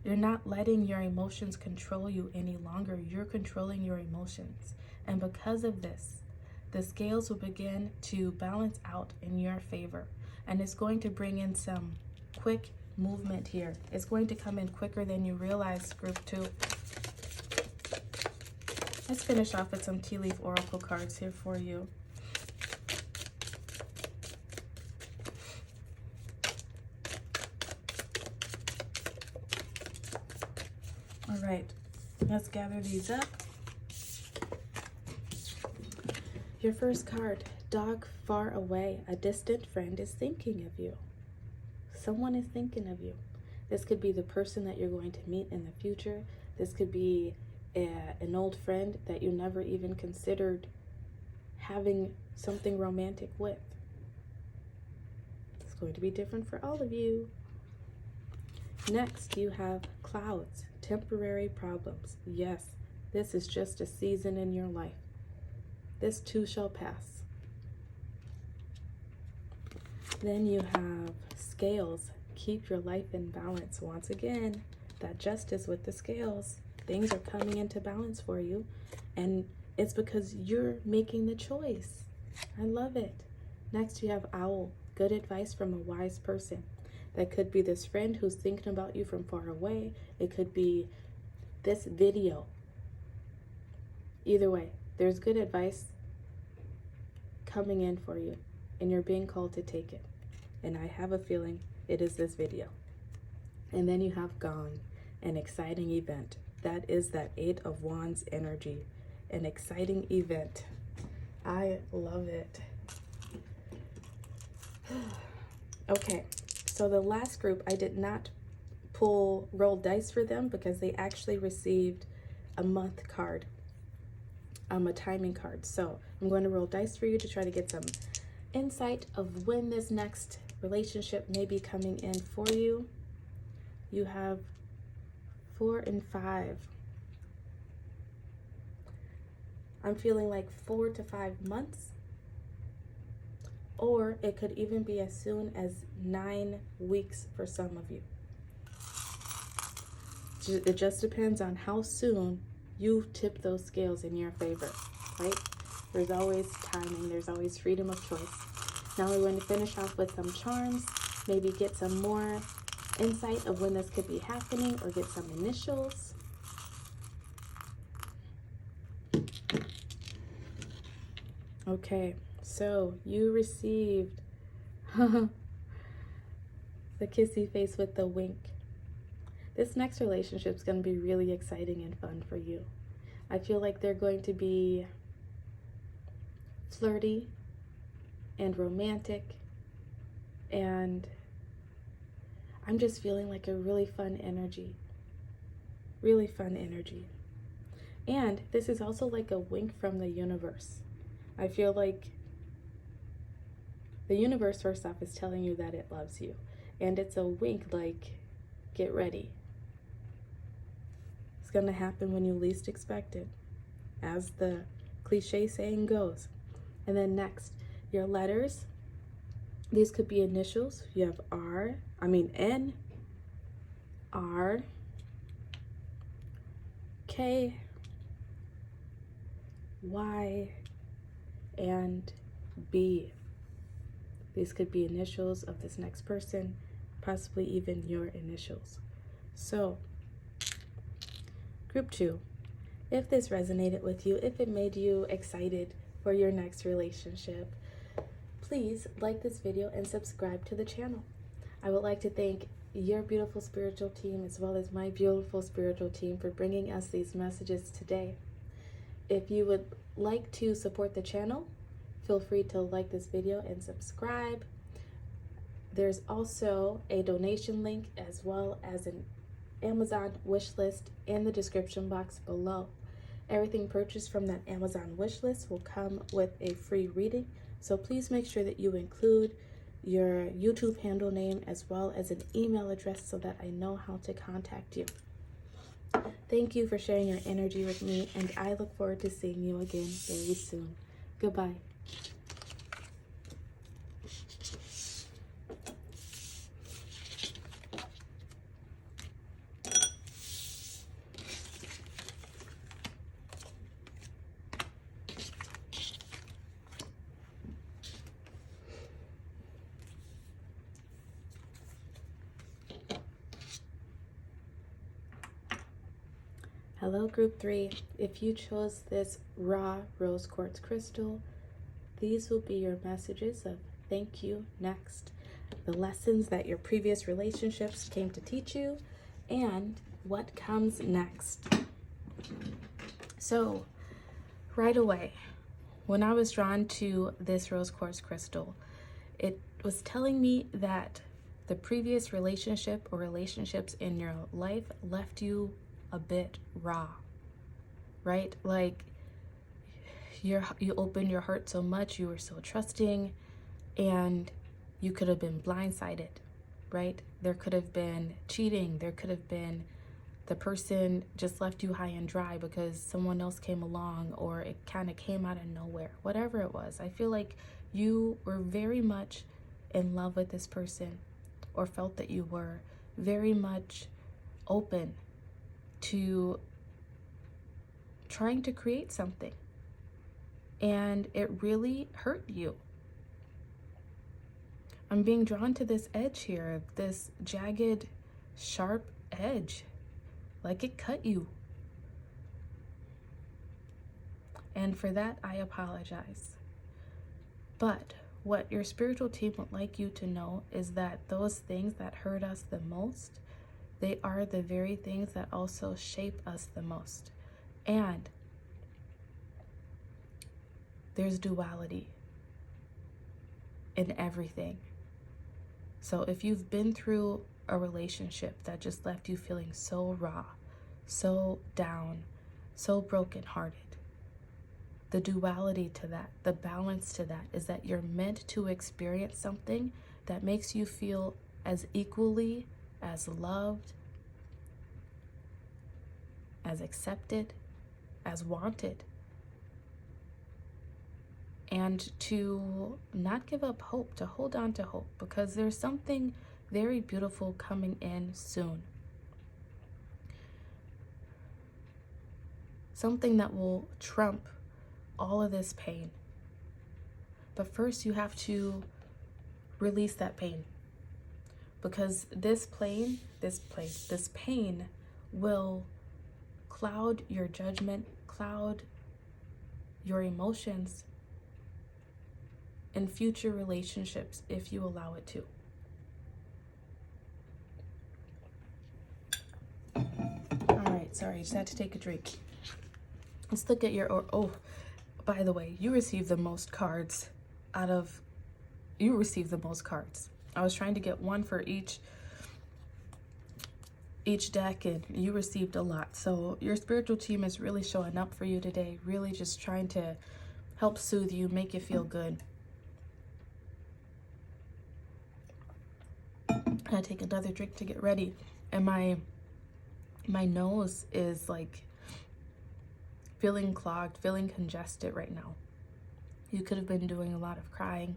You're not letting your emotions control you any longer. You're controlling your emotions. And because of this, the scales will begin to balance out in your favor. And it's going to bring in some quick movement here. It's going to come in quicker than you realize, group 2. Let's finish off with some tea leaf oracle cards here for you. All right, let's gather these up. Your first card, dog far away. A distant friend is thinking of you. Someone is thinking of you. This could be the person that you're going to meet in the future. This could be an old friend that you never even considered having something romantic with. It's going to be different for all of you. Next, you have clouds, temporary problems. Yes, this is just a season in your life. This too shall pass. Then you have scales, keep your life in balance. Once again, that justice with the scales. Things are coming into balance for you, and it's because you're making the choice. I love it. Next, you have owl, good advice from a wise person. That could be this friend who's thinking about you from far away. It could be this video. Either way, there's good advice coming in for you, and you're being called to take it. And I have a feeling it is this video. And then you have gone, an exciting event. That is that 8 of Wands energy, an exciting event. I love it. Okay, so the last group, I did not roll dice for them because they actually received a month card, a timing card. So I'm going to roll dice for you to try to get some insight of when this next relationship may be coming in for you. You have 4 and 5. I'm feeling like 4 to 5 months, or it could even be as soon as 9 weeks for some of you. It just depends on how soon you tip those scales in your favor, right? There's always timing, there's always freedom of choice. Now we're going to finish off with some charms, maybe get some more insight of when this could be happening, or get some initials. Okay, so you received the kissy face with the wink. This next relationship is going to be really exciting and fun for you. I feel like they're going to be flirty and romantic, and I'm just feeling like a really fun energy. Really fun energy. And this is also like a wink from the universe. I feel like the universe, first off, is telling you that it loves you. And it's a wink like, get ready. It's going to happen when you least expect it, as the cliche saying goes. And then next, your letters. These could be initials. You have N, R, K, Y, and B. These could be initials of this next person, possibly even your initials. So, group 2, if this resonated with you, if it made you excited for your next relationship, please like this video and subscribe to the channel. I would like to thank your beautiful spiritual team as well as my beautiful spiritual team for bringing us these messages today. If you would like to support the channel, feel free to like this video and subscribe. There's also a donation link as well as an Amazon wish list in the description box below. Everything purchased from that Amazon wish list will come with a free reading, so please make sure that you include your YouTube handle name as well as an email address so that I know how to contact you. Thank you for sharing your energy with me, and I look forward to seeing you again very soon. Goodbye. Hello, group 3. If you chose this raw rose quartz crystal, these will be your messages of thank you next, the lessons that your previous relationships came to teach you, and what comes next. So, right away, when I was drawn to this rose quartz crystal, it was telling me that the previous relationship or relationships in your life left you a bit raw, right? Like you opened your heart so much, you were so trusting, and you could have been blindsided, right? There could have been cheating, there could have been the person just left you high and dry because someone else came along, or it kind of came out of nowhere. Whatever it was, I feel like you were very much in love with this person, or felt that you were very much open to trying to create something, and it really hurt you. I'm being drawn to this edge here, this jagged, sharp edge, like it cut you. And for that, I apologize. But what your spiritual team would like you to know is that those things that hurt us the most, they are the very things that also shape us the most. And there's duality in everything. So if you've been through a relationship that just left you feeling so raw, so down, so brokenhearted, the duality to that, the balance to that is that you're meant to experience something that makes you feel as equally as loved, as accepted, as wanted, and to not give up hope, to hold on to hope, because there's something very beautiful coming in soon. Something that will trump all of this pain. But first you have to release that pain, because this pain will cloud your judgment, cloud your emotions in future relationships if you allow it to. All right, sorry, just had to take a drink. Let's look at your, oh, by the way, you received the most cards I was trying to get one for each deck, and you received a lot. So your spiritual team is really showing up for you today, really just trying to help soothe you, make you feel good. I take another drink to get ready, and my My nose is like feeling clogged, feeling congested right now. You could have been doing a lot of crying.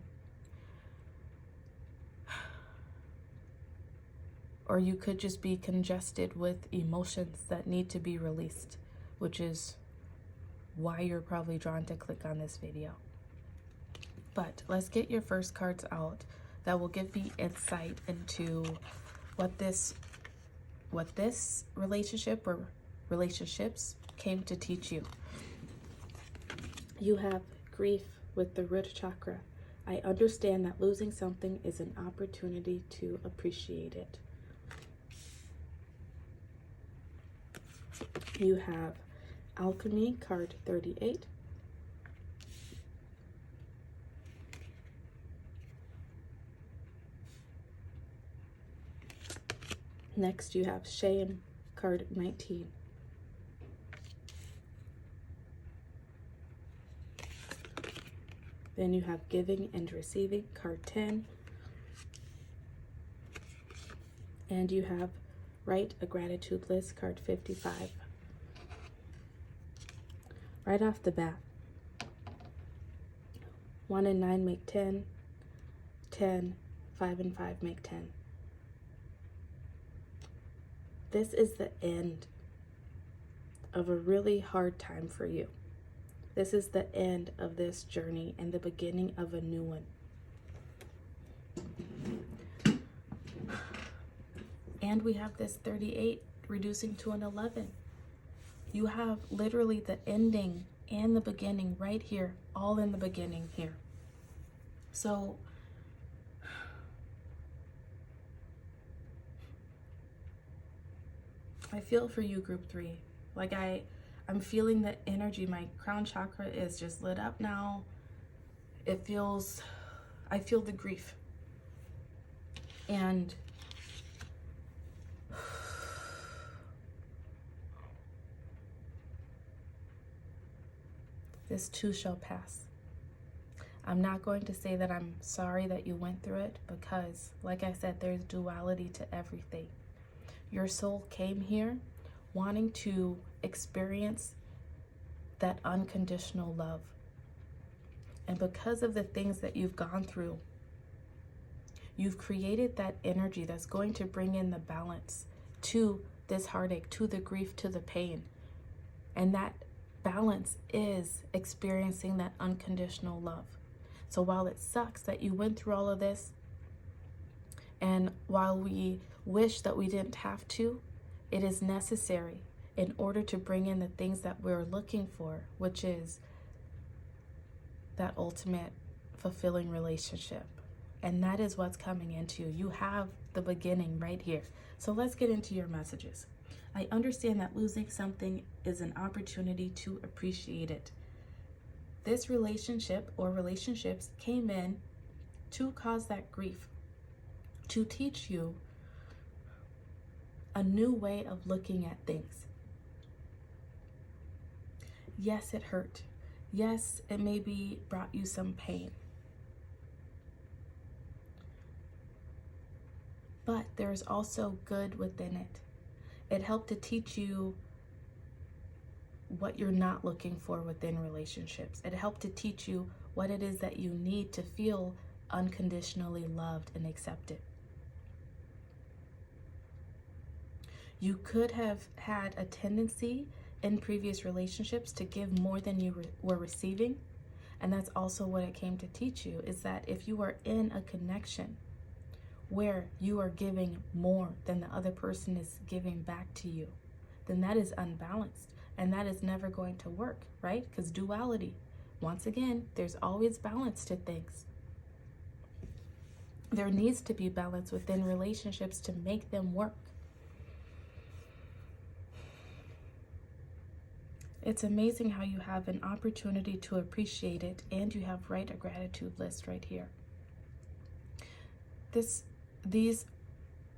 Or you could just be congested with emotions that need to be released, which is why you're probably drawn to click on this video. But let's get your first cards out that will give me insight into what this relationship or relationships came to teach you. You have grief with the root chakra. I understand that losing something is an opportunity to appreciate it. You have alchemy, card 38. Next, you have shame, card 19. Then you have giving and receiving, card 10. And you have write a gratitude list, card 55. Right off the bat, 1 and 9 make 10, 10, 5 and 5 make 10. This is the end of a really hard time for you. This is the end of this journey and the beginning of a new one. And we have this 38 reducing to an 11. You have literally the ending and the beginning right here, all in the beginning here. So I feel for you, group 3. Like I'm feeling the energy. My crown chakra is just lit up now. I feel the grief. And this too shall pass. I'm not going to say that I'm sorry that you went through it, because like I said, there's duality to everything. Your soul came here wanting to experience that unconditional love. And because of the things that you've gone through, you've created that energy that's going to bring in the balance to this heartache, to the grief, to the pain. And that balance is experiencing that unconditional love. So while it sucks that you went through all of this, and while we wish that we didn't have to, it is necessary in order to bring in the things that we're looking for, which is that ultimate fulfilling relationship. And that is what's coming into you. You have the beginning right here. So let's get into your messages. I understand that losing something is an opportunity to appreciate it. This relationship or relationships came in to cause that grief, to teach you a new way of looking at things. Yes, it hurt. Yes, it maybe brought you some pain. But there's also good within it. It helped to teach you what you're not looking for within relationships. It helped to teach you what it is that you need to feel unconditionally loved and accepted. You could have had a tendency in previous relationships to give more than you were receiving. And that's also what it came to teach you, is that if you are in a connection where you are giving more than the other person is giving back to you, then that is unbalanced. And that is never going to work, right? Because duality, once again, there's always balance to things. There needs to be balance within relationships to make them work. It's amazing how you have an opportunity to appreciate it, and you have write a gratitude list right here. These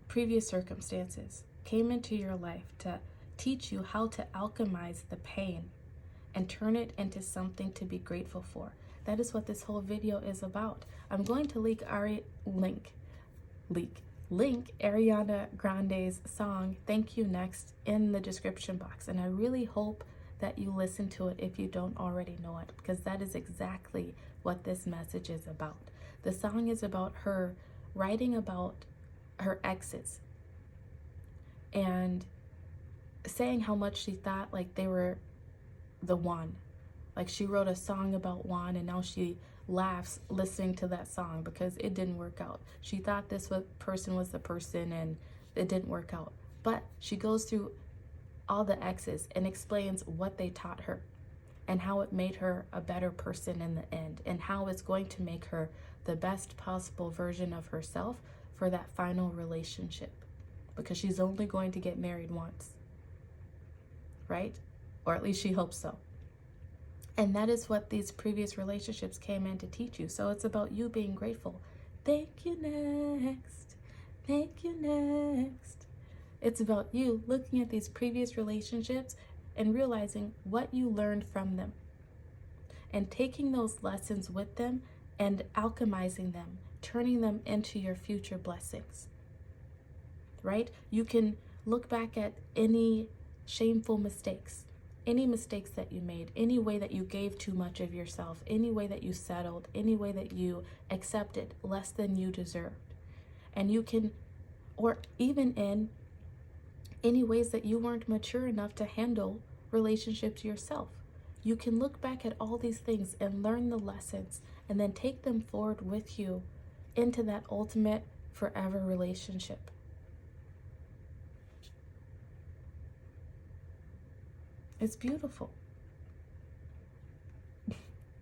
previous circumstances came into your life to teach you how to alchemize the pain and turn it into something to be grateful for. That is what this whole video is about. I'm going to link Ariana Grande's song Thank You Next in the description box, and I really hope that you listen to it if you don't already know it, because that is exactly what this message is about. The song is about her writing about her exes and saying how much she thought like they were the one. Like she wrote a song about one, and now she laughs listening to that song because it didn't work out. She thought this person was the person, and it didn't work out. But she goes through all the exes and explains what they taught her and how it made her a better person in the end, and how it's going to make her the best possible version of herself for that final relationship, because she's only going to get married once, right? Or at least she hopes so. And that is what these previous relationships came in to teach you. So it's about you being grateful. Thank you next. Thank you next. It's about you looking at these previous relationships and realizing what you learned from them, and taking those lessons with them and alchemizing them, turning them into your future blessings, right? You can look back at any shameful mistakes, any mistakes that you made, any way that you gave too much of yourself, any way that you settled, any way that you accepted less than you deserved. And you can, or even in any ways that you weren't mature enough to handle relationships yourself. You can look back at all these things and learn the lessons, and then take them forward with you into that ultimate forever relationship. It's beautiful.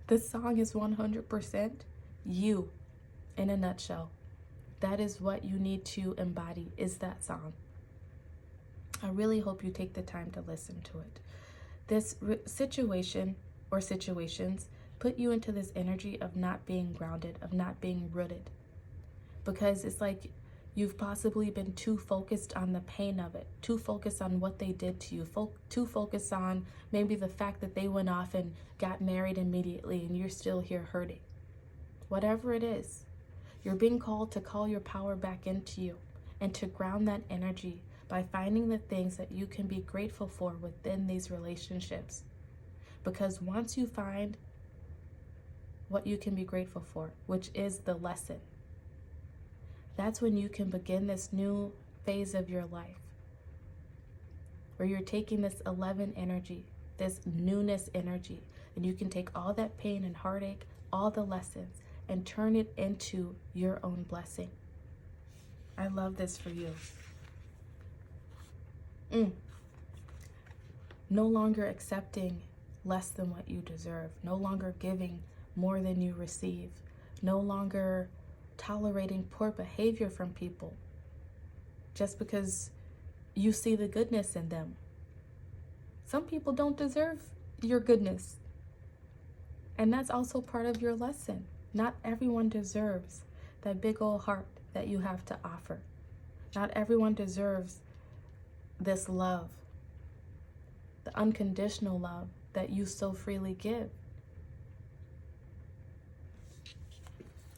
This song is 100% you in a nutshell. That is what you need to embody, is that song. I really hope you take the time to listen to it. This situation or situations put you into this energy of not being grounded, of not being rooted, because it's like you've possibly been too focused on the pain of it, too focused on what they did to you, too focused on maybe the fact that they went off and got married immediately and you're still here hurting. Whatever it is, you're being called to call your power back into you and to ground that energy by finding the things that you can be grateful for within these relationships. Because once you find what you can be grateful for, which is the lesson, that's when you can begin this new phase of your life, where you're taking this 11 energy, this newness energy, and you can take all that pain and heartache, all the lessons, and turn it into your own blessing. I love this for you. No longer accepting less than what you deserve, no longer giving more than you receive, no longer tolerating poor behavior from people just because you see the goodness in them. Some people don't deserve your goodness, and that's also part of your lesson. Not everyone deserves that big old heart that you have to offer. Not everyone deserves this love, the unconditional love that you so freely give.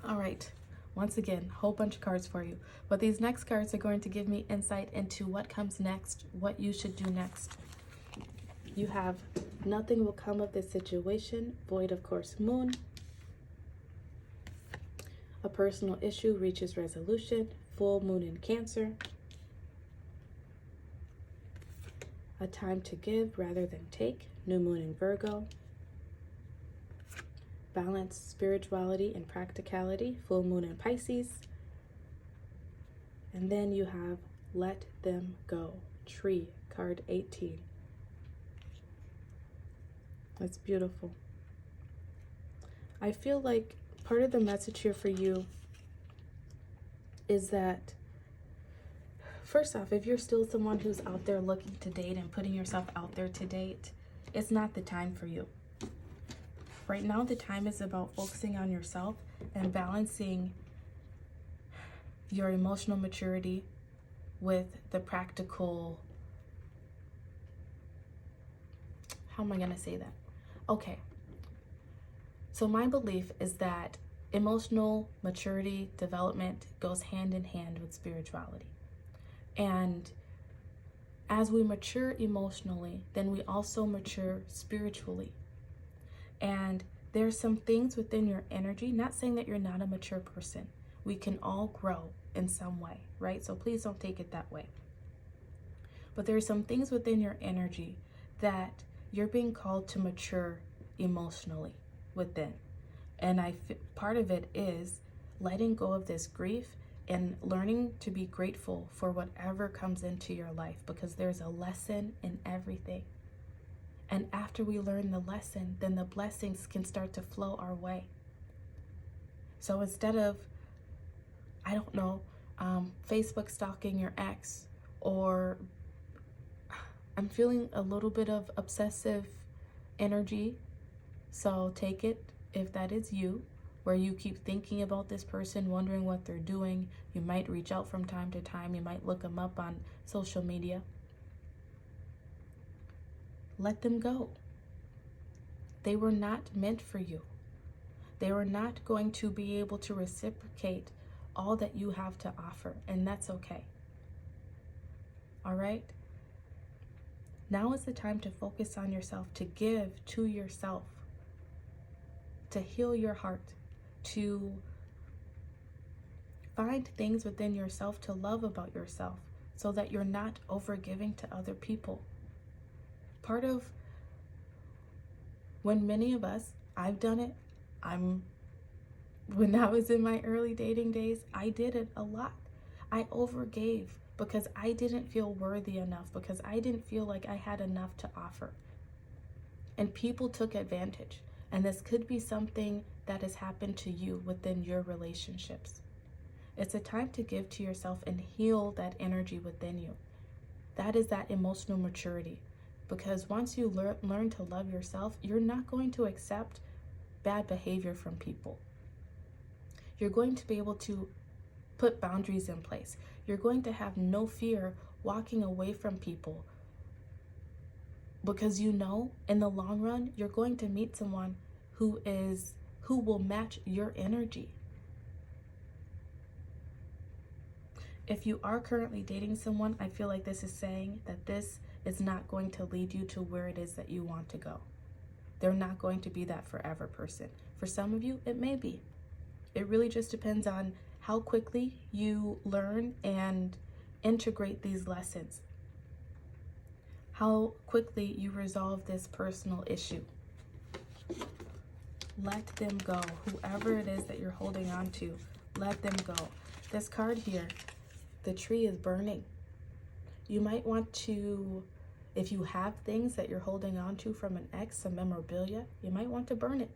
All right, once again, whole bunch of cards for you. But these next cards are going to give me insight into what comes next, what you should do next. You have nothing will come of this situation, void of course moon. A personal issue reaches resolution, full moon in Cancer. A time to give rather than take, new moon in Virgo. Balance, spirituality, and practicality, full moon in Pisces. And then you have let them go, tree, card 18. That's beautiful. I feel like part of the message here for you is that, first off, if you're still someone who's out there looking to date and putting yourself out there to date, it's not the time for you. Right now, the time is about focusing on yourself and balancing your emotional maturity with the practical, how am I going to say that? Okay. So my belief is that Emotional maturity development goes hand in hand with spirituality. And as we mature emotionally, then we also mature spiritually. And there's some things within your energy, not saying that you're not a mature person. We can all grow in some way, right? So please don't take it that way. But there's some things within your energy that you're being called to mature emotionally within. And part of it is letting go of this grief and learning to be grateful for whatever comes into your life, because there's a lesson in everything. And after we learn the lesson, then the blessings can start to flow our way. So instead of, I don't know, Facebook stalking your ex, or I'm feeling a little bit of obsessive energy, so take it if that is you, where you keep thinking about this person, wondering what they're doing. You might reach out from time to time. You might look them up on social media. Let them go. They were not meant for you. They were not going to be able to reciprocate all that you have to offer, and that's okay. All right? Now is the time to focus on yourself, to give to yourself, to heal your heart, to find things within yourself to love about yourself, so that you're not overgiving to other people. Part of when many of us, I've done it, when I was in my early dating days, I did it a lot. I overgave because I didn't feel worthy enough, because I didn't feel like I had enough to offer. And people took advantage. And this could be something that has happened to you within your relationships. It's a time to give to yourself and heal that energy within you. That is that emotional maturity. Because once you learn to love yourself, you're not going to accept bad behavior from people. You're going to be able to put boundaries in place. You're going to have no fear walking away from people, because you know in the long run you're going to meet someone who will match your energy. If you are currently dating someone, I feel like this is saying that this is not going to lead you to where it is that you want to go. They're not going to be that forever person. For some of you, it may be. It really just depends on how quickly you learn and integrate these lessons. How quickly you resolve this personal issue. Let them go. Whoever it is that you're holding on to, let them go. This card here, the tree is burning. You might want to, if you have things that you're holding on to from an ex, some memorabilia, you might want to burn it.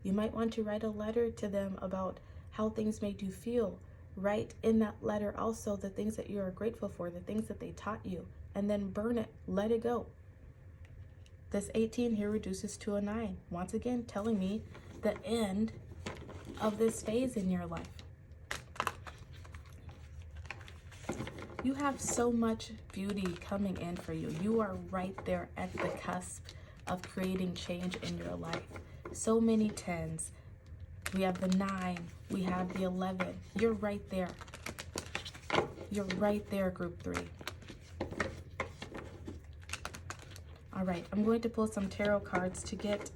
You might want to write a letter to them about how things made you feel. Write in that letter also the things that you are grateful for, the things that they taught you, and then burn it. Let it go. This 18 here reduces to a 9. Once again, telling me the end of this phase in your life. You have so much beauty coming in for you. You are right there at the cusp of creating change in your life. So many 10s. We have the 9. We have the 11. You're right there. You're right there, group 3. All right, I'm going to pull some tarot cards to get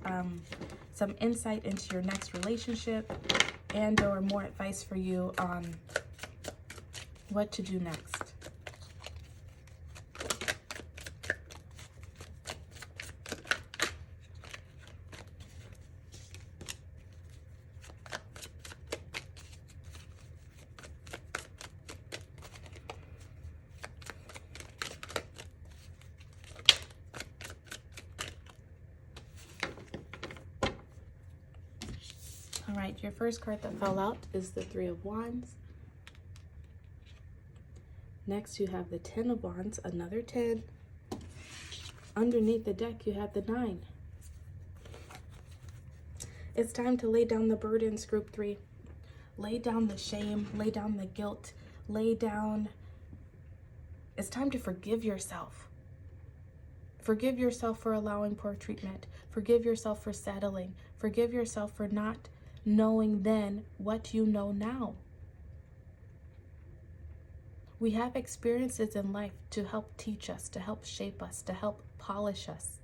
some insight into your next relationship and or more advice for you on what to do next. All right, your first card that fell out is the 3 of Wands. Next, you have the 10 of Wands, another 10. Underneath the deck, you have the 9. It's time to lay down the burdens, group 3. Lay down the shame, lay down the guilt, lay down. It's time to forgive yourself. Forgive yourself for allowing poor treatment. Forgive yourself for settling. Forgive yourself for not knowing then what you know now. We have experiences in life to help teach us, to help shape us, to help polish us.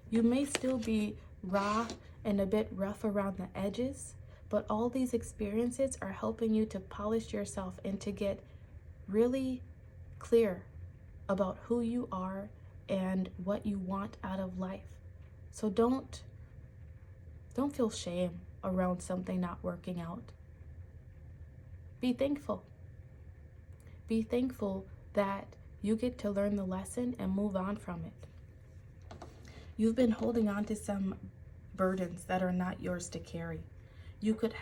You may still be raw and a bit rough around the edges, but all these experiences are helping you to polish yourself and to get really clear about who you are and what you want out of life. So don't feel shame around something not working out. Be thankful. Be thankful that you get to learn the lesson and move on from it. You've been holding on to some burdens that are not yours to carry. You could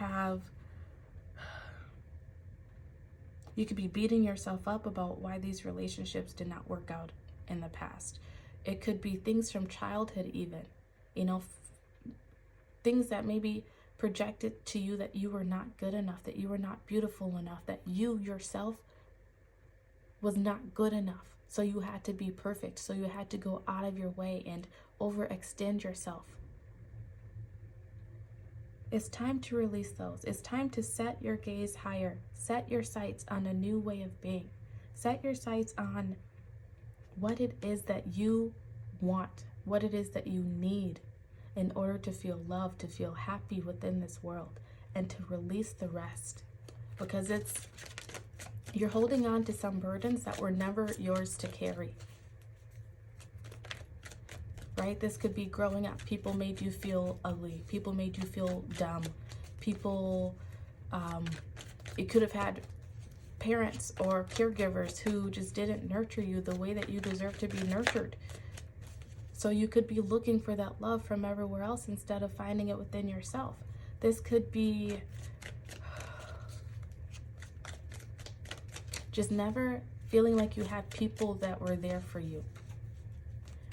be beating yourself up about why these relationships did not work out in the past. It could be things from childhood even, things that maybe projected to you that you were not good enough, that you were not beautiful enough, that you yourself was not good enough. So you had to be perfect. So you had to go out of your way and overextend yourself. It's time to release those. It's time to set your gaze higher. Set your sights on a new way of being. Set your sights on what it is that you want, what it is that you need in order to feel loved, to feel happy within this world, and to release the rest. Because you're holding on to some burdens that were never yours to carry. Right? This could be growing up. People made you feel ugly. People made you feel dumb. People, it could have had parents or caregivers who just didn't nurture you the way that you deserve to be nurtured. So you could be looking for that love from everywhere else instead of finding it within yourself. This could be just never feeling like you had people that were there for you.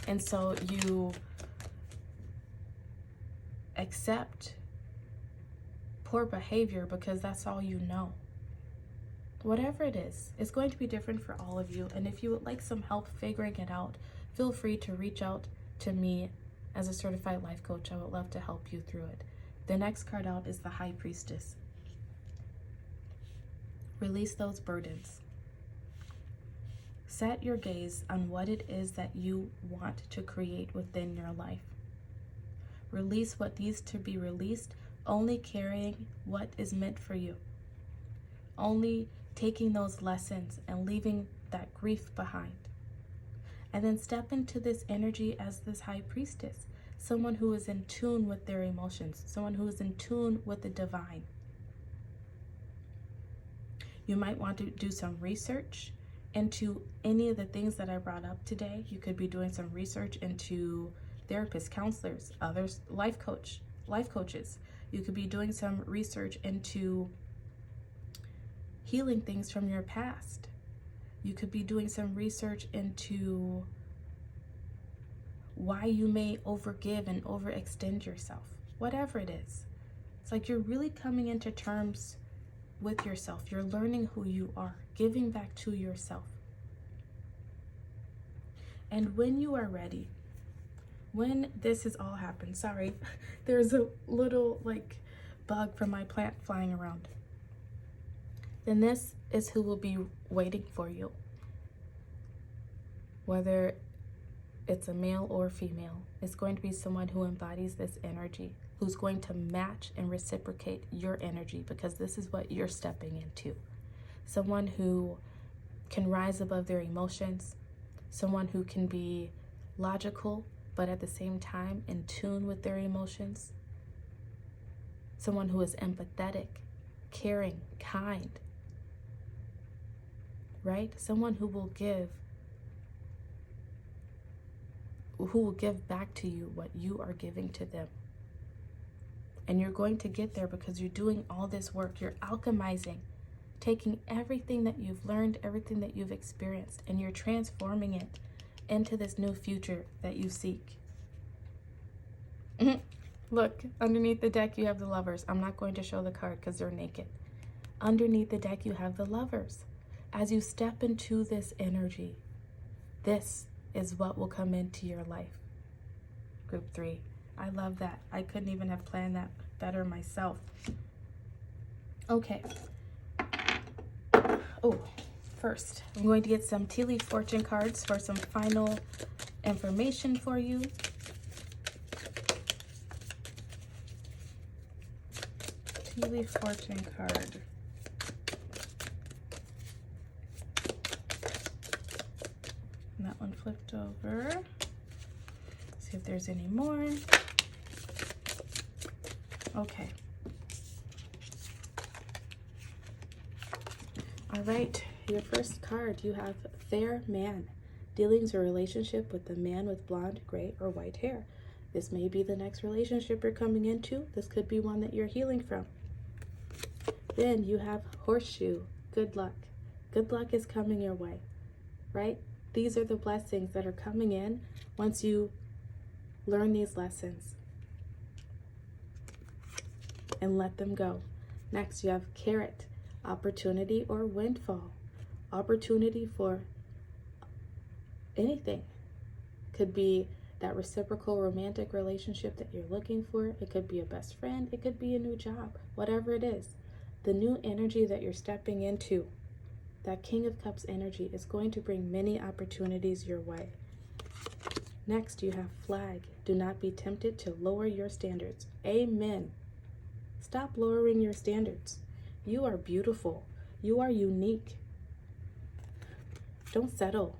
And so you accept poor behavior because that's all you know. Whatever it is, it's going to be different for all of you. And if you would like some help figuring it out, feel free to reach out to me as a certified life coach. I would love to help you through it. The next card out is the High Priestess. Release those burdens. Set your gaze on what it is that you want to create within your life. Release what needs to be released, only carrying what is meant for you. Only taking those lessons and leaving that grief behind. And then step into this energy as this High Priestess, someone who is in tune with their emotions, someone who is in tune with the divine. You might want to do some research into any of the things that I brought up today. You could be doing some research into therapists, counselors, others, life coaches. You could be doing some research into healing things from your past. You could be doing some research into why you may overgive and overextend yourself. Whatever it is. It's like you're really coming into terms with yourself. You're learning who you are, giving back to yourself. And when you are ready, when this has all happened, sorry, there's a little bug from my plant flying around, then this is who will be waiting for you. Whether it's a male or female, it's going to be someone who embodies this energy, who's going to match and reciprocate your energy, because this is what you're stepping into. Someone who can rise above their emotions, someone who can be logical, but at the same time in tune with their emotions, someone who is empathetic, caring, kind, right? Someone who will give back to you what you are giving to them. And you're going to get there because you're doing all this work. You're alchemizing, taking everything that you've learned, everything that you've experienced, and you're transforming it into this new future that you seek. Look, underneath the deck you have the Lovers. I'm not going to show the card because they're naked. Underneath the deck you have the Lovers. As you step into this energy, this is what will come into your life. Group 3. I love that. I couldn't even have planned that better myself. Okay. Oh, first, I'm going to get some tea leaf fortune cards for some final information for you. Tea leaf fortune card. And that one flipped over. See if there's any more. Okay. All right, your first card, you have Fair Man. Dealings or relationship with the man with blonde, gray, or white hair. This may be the next relationship you're coming into. This could be one that you're healing from. Then you have Horseshoe. Good luck. Good luck is coming your way, right? These are the blessings that are coming in once you learn these lessons and let them go. Next, you have Carrot. Opportunity or windfall. Opportunity for anything. Could be that reciprocal romantic relationship that you're looking for. It could be a best friend. It could be a new job. Whatever it is, the new energy that you're stepping into, that King of Cups energy, is going to bring many opportunities your way. Next, you have Flag. Do not be tempted to lower your standards. Amen. Stop lowering your standards. You are beautiful. You are unique. Don't settle.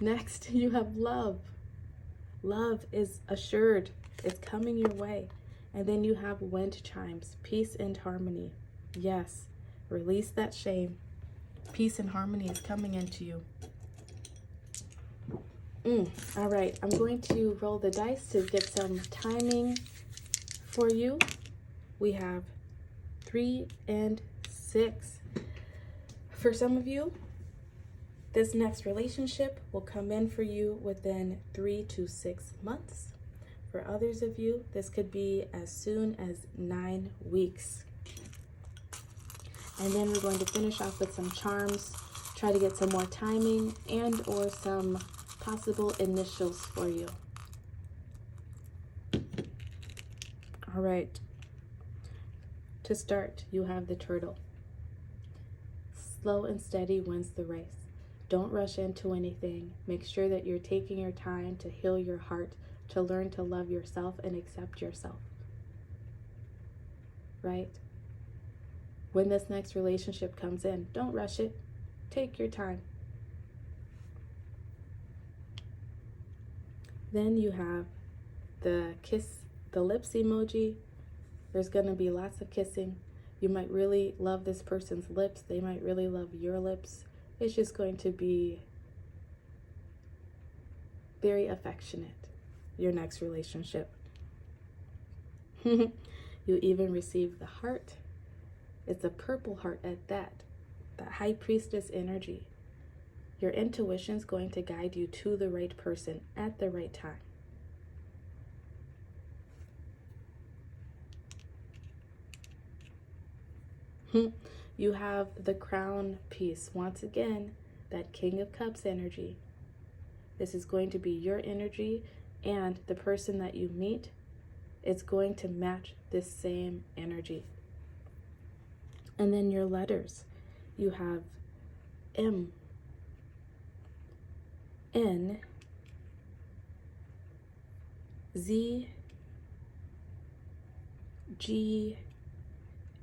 Next, you have Love. Love is assured. It's coming your way. And then you have Wind Chimes. Peace and harmony. Yes. Release that shame. Peace and harmony is coming into you. All right. I'm going to roll the dice to get some timing for you. We have 3 and 6. For some of you, this next relationship will come in for you within 3 to 6 months. For others of you, this could be as soon as 9 weeks. And then we're going to finish off with some charms, try to get some more timing and or some possible initials for you. All right. To start, you have the Turtle. Slow and steady wins the race. Don't rush into anything. Make sure that you're taking your time to heal your heart, to learn to love yourself and accept yourself. Right? When this next relationship comes in, don't rush it. Take your time. Then you have the kiss, the lips emoji. There's going to be lots of kissing. You might really love this person's lips. They might really love your lips. It's just going to be very affectionate, your next relationship. You even receive the heart. It's a purple heart at that. That high priestess energy. Your intuition's going to guide you to the right person at the right time. You have the Crown piece. Once again, that King of Cups energy. This is going to be your energy, and the person that you meet is going to match this same energy. And then your letters. You have M, N, Z, G,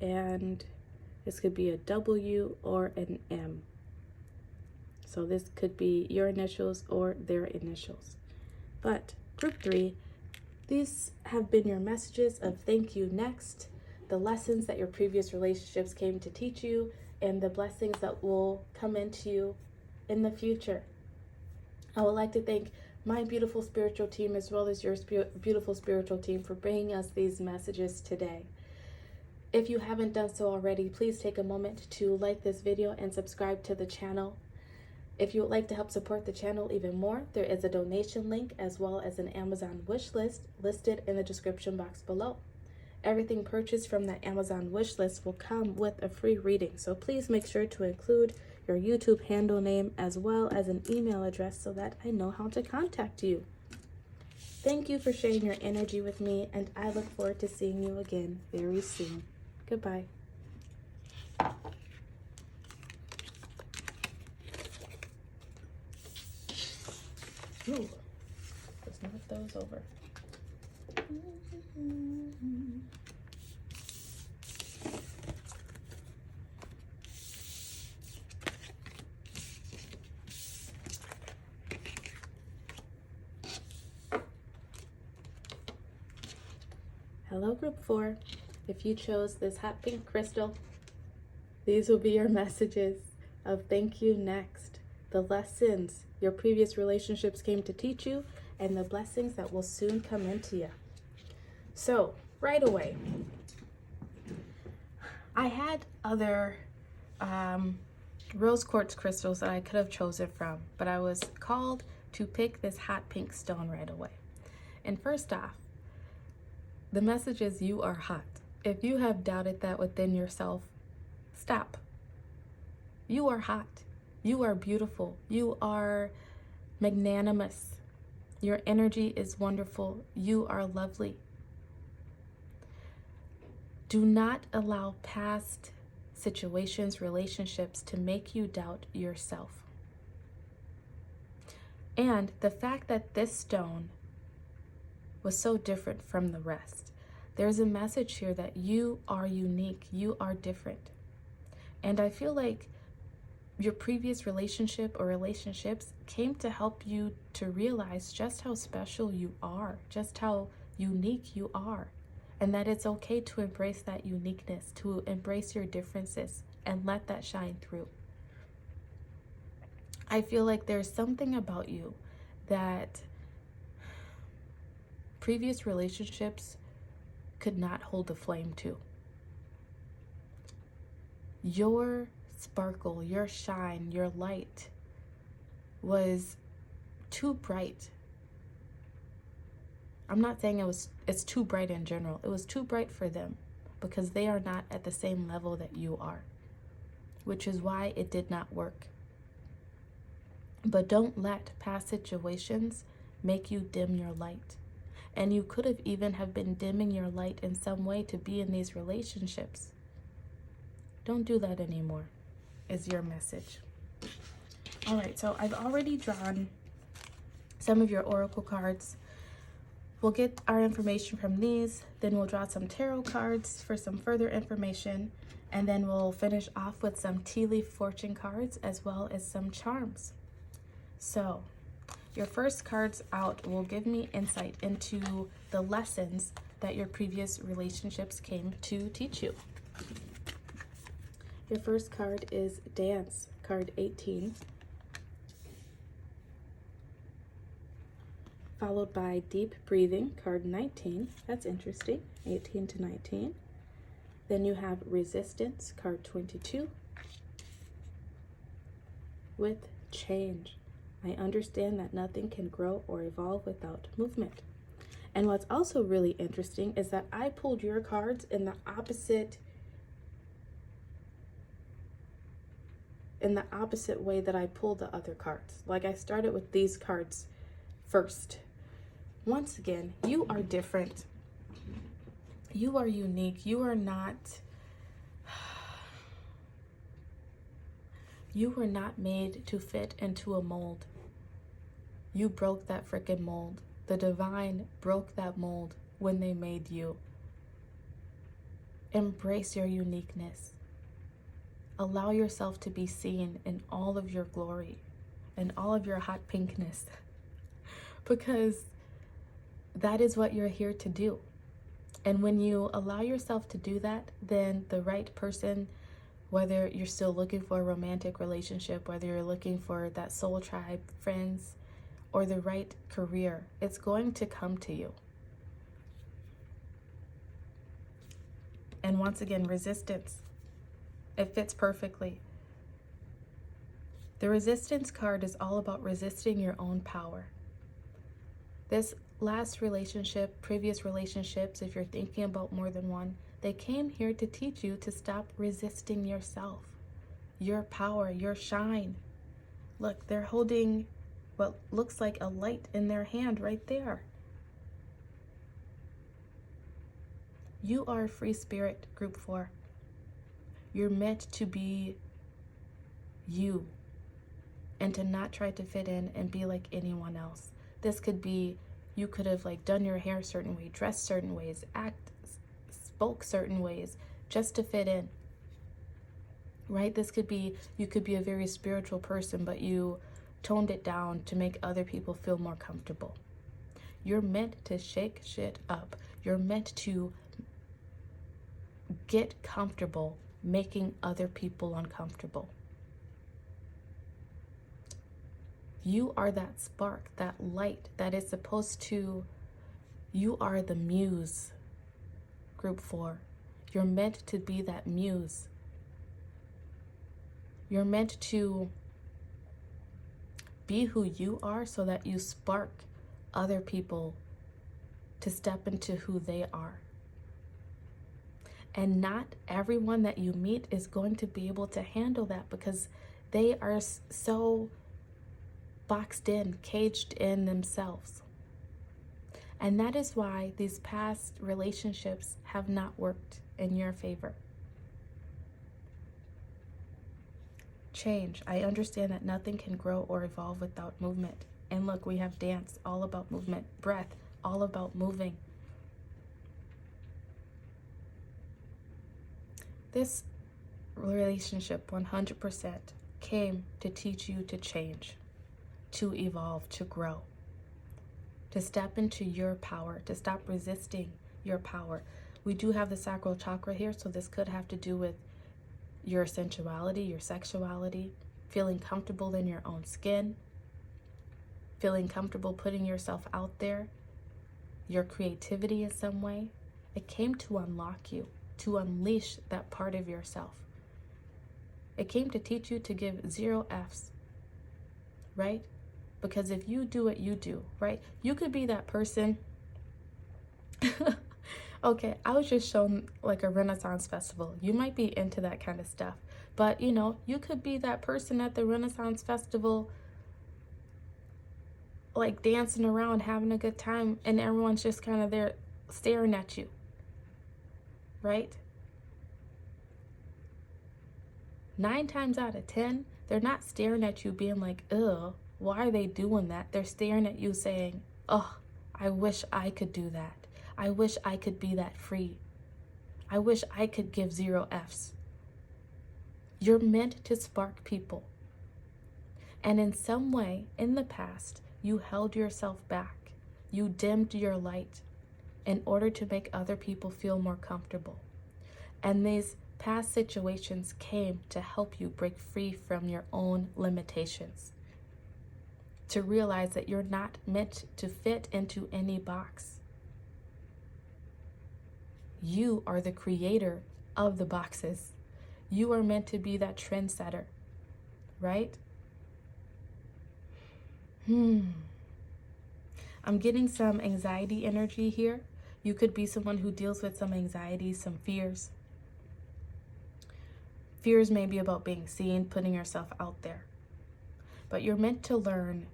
and this could be a W or an M. So this could be your initials or their initials. But group 3, these have been your messages of thank you next, the lessons that your previous relationships came to teach you, and the blessings that will come into you in the future. I would like to thank my beautiful spiritual team as well as your beautiful spiritual team for bringing us these messages today. If you haven't done so already, please take a moment to like this video and subscribe to the channel. If you would like to help support the channel even more, there is a donation link as well as an Amazon wish list listed in the description box below. Everything purchased from that Amazon wish list will come with a free reading, so please make sure to include your YouTube handle name as well as an email address so that I know how to contact you. Thank you for sharing your energy with me, and I look forward to seeing you again very soon. Goodbye. Ooh, let's knock those over. Hello, group 4. If you chose this hot pink crystal, these will be your messages of thank you next, the lessons your previous relationships came to teach you, and the blessings that will soon come into you. So, right away, I had other rose quartz crystals that I could have chosen from, but I was called to pick this hot pink stone right away. And first off, the message is you are hot. If you have doubted that within yourself, stop. You are hot. You are beautiful. You are magnanimous. Your energy is wonderful. You are lovely. Do not allow past situations, relationships to make you doubt yourself. And the fact that this stone was so different from the rest. There's a message here that you are unique, you are different. And I feel like your previous relationship or relationships came to help you to realize just how special you are, just how unique you are, and that it's okay to embrace that uniqueness, to embrace your differences and let that shine through. I feel like there's something about you that previous relationships could not hold a flame to. Your sparkle, your shine, your light was too bright. I'm not saying it's too bright in general. It was too bright for them because they are not at the same level that you are, which is why it did not work. But don't let past situations make you dim your light. And you could have even have been dimming your light in some way to be in these relationships. Don't do that anymore, is your message. All right, so I've already drawn some of your oracle cards. We'll get our information from these, then we'll draw some tarot cards for some further information, and then we'll finish off with some tea leaf fortune cards as well as some charms. So, your first cards out will give me insight into the lessons that your previous relationships came to teach you. Your first card is Dance, card 18, followed by Deep Breathing, card 19. That's interesting, 18 to 19. Then you have Resistance, card 22, with Change. I understand that nothing can grow or evolve without movement. And what's also really interesting is that I pulled your cards in the opposite way that I pulled the other cards. Like I started with these cards first. Once again, you are different. You are unique. You are not made to fit into a mold. You broke that freaking mold. The divine broke that mold when they made you. Embrace your uniqueness. Allow yourself to be seen in all of your glory and all of your hot pinkness, because that is what you're here to do. And when you allow yourself to do that, then the right person, whether you're still looking for a romantic relationship, whether you're looking for that soul tribe, friends, or the right career, it's going to come to you. And once again, Resistance. It fits perfectly. The Resistance card is all about resisting your own power. This last relationship, previous relationships, if you're thinking about more than one, they came here to teach you to stop resisting yourself, your power, your shine. Look, they're holding what looks like a light in their hand right there. You are a free spirit, group 4. You're meant to be you and to not try to fit in and be like anyone else. This could be, you could have like done your hair a certain way, dressed certain ways, spoke certain ways just to fit in, right? This could be, you could be a very spiritual person, but you toned it down to make other people feel more comfortable. You're meant to shake shit up. You're meant to get comfortable making other people uncomfortable. You are that spark, that light that is supposed to, you are the muse, group 4. You're meant to be that muse. You're meant to be who you are so that you spark other people to step into who they are. And not everyone that you meet is going to be able to handle that because they are so boxed in, caged in themselves. And that is why these past relationships have not worked in your favor. Change. I understand that nothing can grow or evolve without movement. And look, we have dance, all about movement. Breath, all about moving. This relationship 100% came to teach you to change, to evolve, to grow, to step into your power, to stop resisting your power. We do have the sacral chakra here, so this could have to do with your sensuality, your sexuality, feeling comfortable in your own skin, feeling comfortable putting yourself out there, your creativity in some way. It came to unlock you, to unleash that part of yourself. It came to teach you to give 0 Fs, right? Because if you do what you do, right? You could be that person. Okay, I was just shown like a Renaissance festival. You might be into that kind of stuff. But, you know, you could be that person at the Renaissance festival, like dancing around, having a good time, and everyone's just kind of there staring at you, right? 9 times out of 10, they're not staring at you being like, ugh, why are they doing that? They're staring at you saying, oh, I wish I could do that. I wish I could be that free. I wish I could give 0 Fs. You're meant to spark people. And in some way, in the past, you held yourself back. You dimmed your light in order to make other people feel more comfortable. And these past situations came to help you break free from your own limitations. To realize that you're not meant to fit into any box. You are the creator of the boxes. You are meant to be that trendsetter, right? I'm getting some anxiety energy here. You could be someone who deals with some anxiety, some fears. Fears may be about being seen, putting yourself out there. But you're meant to learn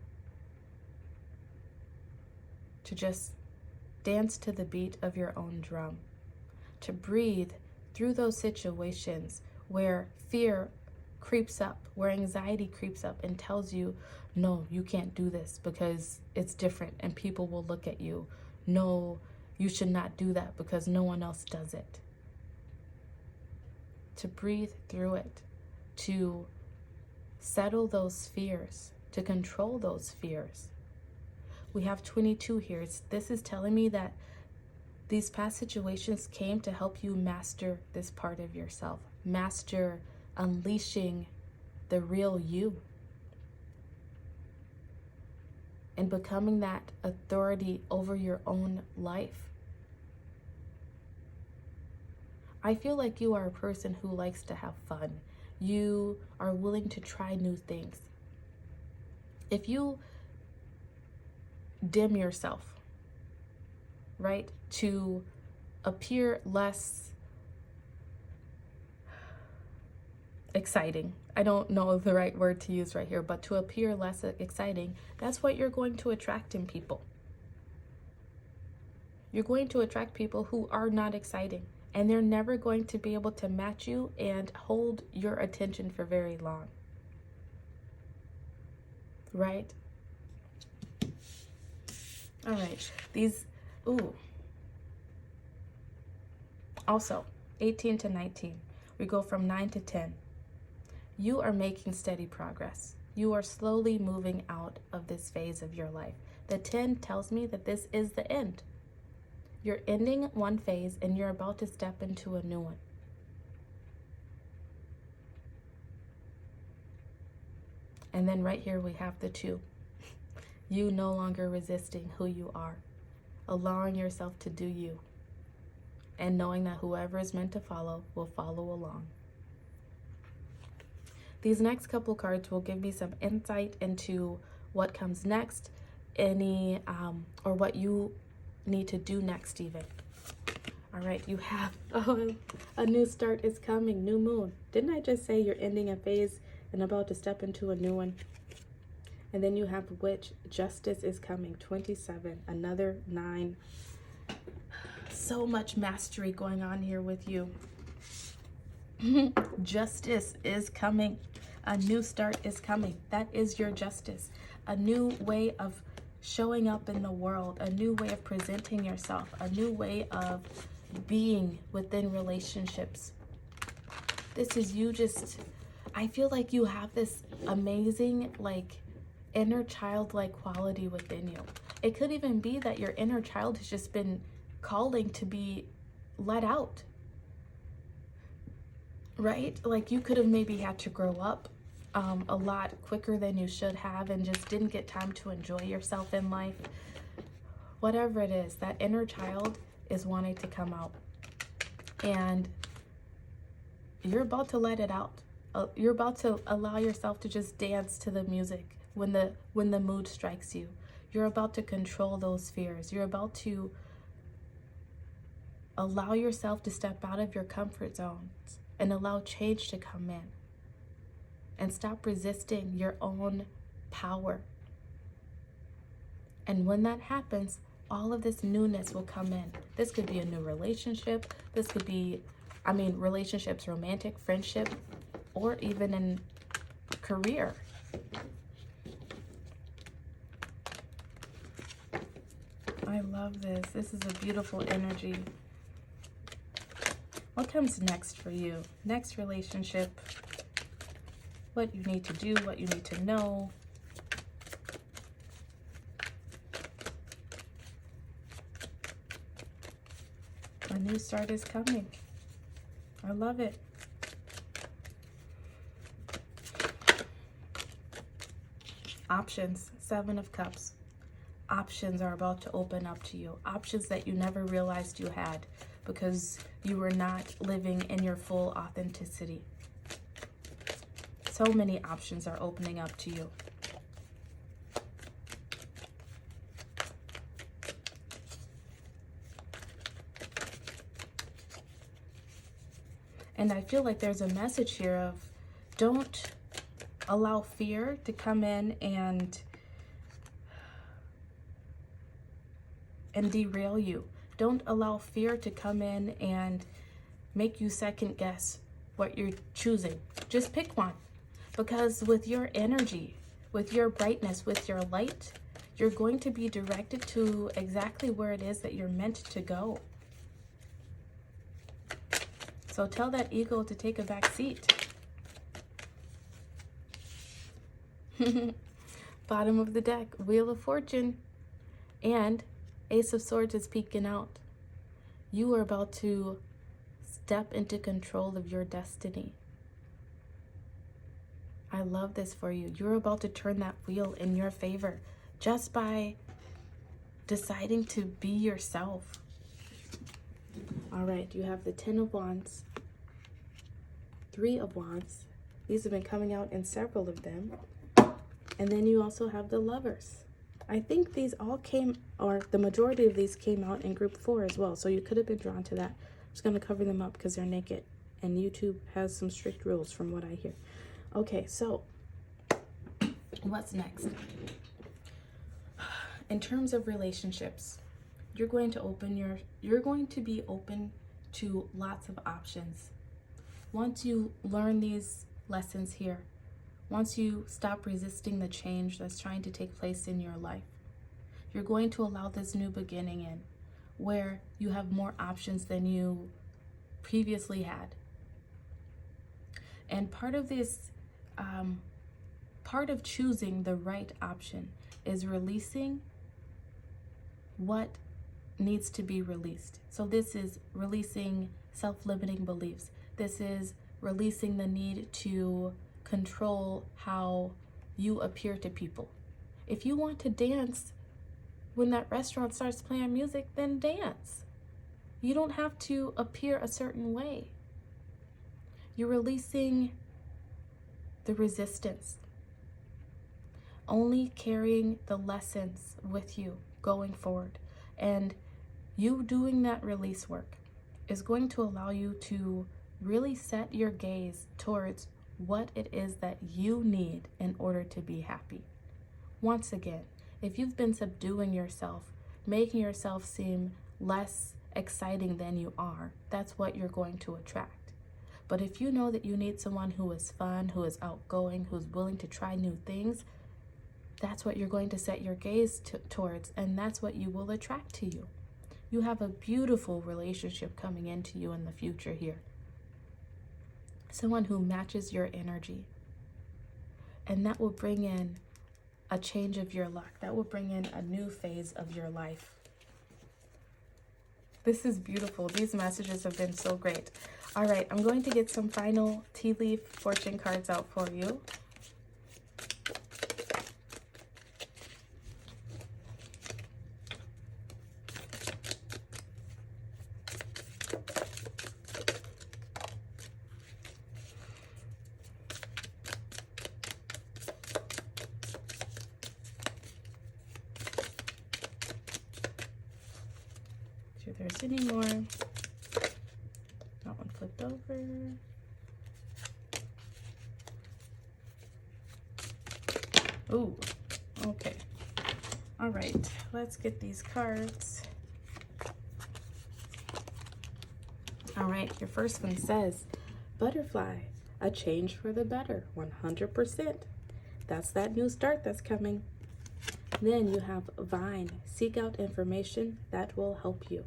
to just dance to the beat of your own drum. To breathe through those situations where fear creeps up, where anxiety creeps up and tells you, no, you can't do this because it's different and people will look at you. No, you should not do that because no one else does it. To breathe through it, to settle those fears, to control those fears. We have 22 here. This is telling me that these past situations came to help you master this part of yourself, master unleashing the real you, and becoming that authority over your own life. I feel like you are a person who likes to have fun. You are willing to try new things. If you dim yourself, right, to appear less exciting. I don't know the right word to use right here, but to appear less exciting, that's what you're going to attract in people. You're going to attract people who are not exciting, and they're never going to be able to match you and hold your attention for very long. Right? All right. Also, 18 to 19. We go from 9 to 10. You are making steady progress. You are slowly moving out of this phase of your life. The 10 tells me that this is the end. You're ending one phase and you're about to step into a new one. And then right here we have the 2. You no longer resisting who you are, allowing yourself to do you, and knowing that whoever is meant to follow will follow along. These next couple cards will give me some insight into what comes next, or what you need to do next even. All right, you have, a new start is coming, new moon. Didn't I just say you're ending a phase and about to step into a new one? And then you have Witch, justice is coming, 27, another 9. So much mastery going on here with you. Justice is coming. A new start is coming. That is your justice. A new way of showing up in the world, a new way of presenting yourself, a new way of being within relationships. This is you just, I feel like you have this amazing, inner childlike quality within you. It could even be that your inner child has just been calling to be let out, right? Like you could have maybe had to grow up a lot quicker than you should have and just didn't get time to enjoy yourself in life. Whatever it is, that inner child is wanting to come out, and you're about to let it out. You're about to allow yourself to just dance to the music when the mood strikes you. You're about to control those fears. You're about to allow yourself to step out of your comfort zones and allow change to come in. And stop resisting your own power. And when that happens, all of this newness will come in. This could be a new relationship. This could be, relationships, romantic, friendship, or even in career. I love this. This is a beautiful energy. What comes next for you? Next relationship. What you need to do, what you need to know. A new start is coming. I love it. Options, 7 of Cups. Options are about to open up to you. Options that you never realized you had because you were not living in your full authenticity. So many options are opening up to you. And I feel like there's a message here of don't allow fear to come in and derail you. Don't allow fear to come in and make you second guess what you're choosing. Just pick one. Because with your energy, with your brightness, with your light, you're going to be directed to exactly where it is that you're meant to go. So tell that ego to take a back seat. Bottom of the deck, Wheel of Fortune. And Ace of Swords is peeking out. You are about to step into control of your destiny. I love this for you. You're about to turn that wheel in your favor just by deciding to be yourself. All right, you have the 10 of Wands, 3 of Wands. These have been coming out in several of them. And then you also have the Lovers. I think these all came, or the majority of these came out in group 4 as well. So you could have been drawn to that. I'm just going to cover them up because they're naked. And YouTube has some strict rules from what I hear. Okay, so what's next? In terms of relationships, you're going to be open to lots of options. Once you learn these lessons here, once you stop resisting the change that's trying to take place in your life, you're going to allow this new beginning in, where you have more options than you previously had. And part of this, part of choosing the right option is releasing what needs to be released. So this is releasing self-limiting beliefs. This is releasing the need to control how you appear to people. If you want to dance when that restaurant starts playing music, then dance. You don't have to appear a certain way. You're releasing the resistance, only carrying the lessons with you going forward. And you doing that release work is going to allow you to really set your gaze towards what it is that you need in order to be happy. Once again, if you've been subduing yourself, making yourself seem less exciting than you are, that's what you're going to attract. But if you know that you need someone who is fun, who is outgoing, who's willing to try new things, that's what you're going to set your gaze towards, and that's what you will attract to you. You have a beautiful relationship coming into you in the future here. Someone who matches your energy. And that will bring in a change of your luck. That will bring in a new phase of your life. This is beautiful. These messages have been so great. All right, I'm going to get some final tea leaf fortune cards out for you. If there's any more. That one flipped over. Ooh, okay. All right, let's get these cards. All right, your first one says, butterfly, a change for the better, 100%. That's that new start that's coming. Then you have vine, seek out information that will help you.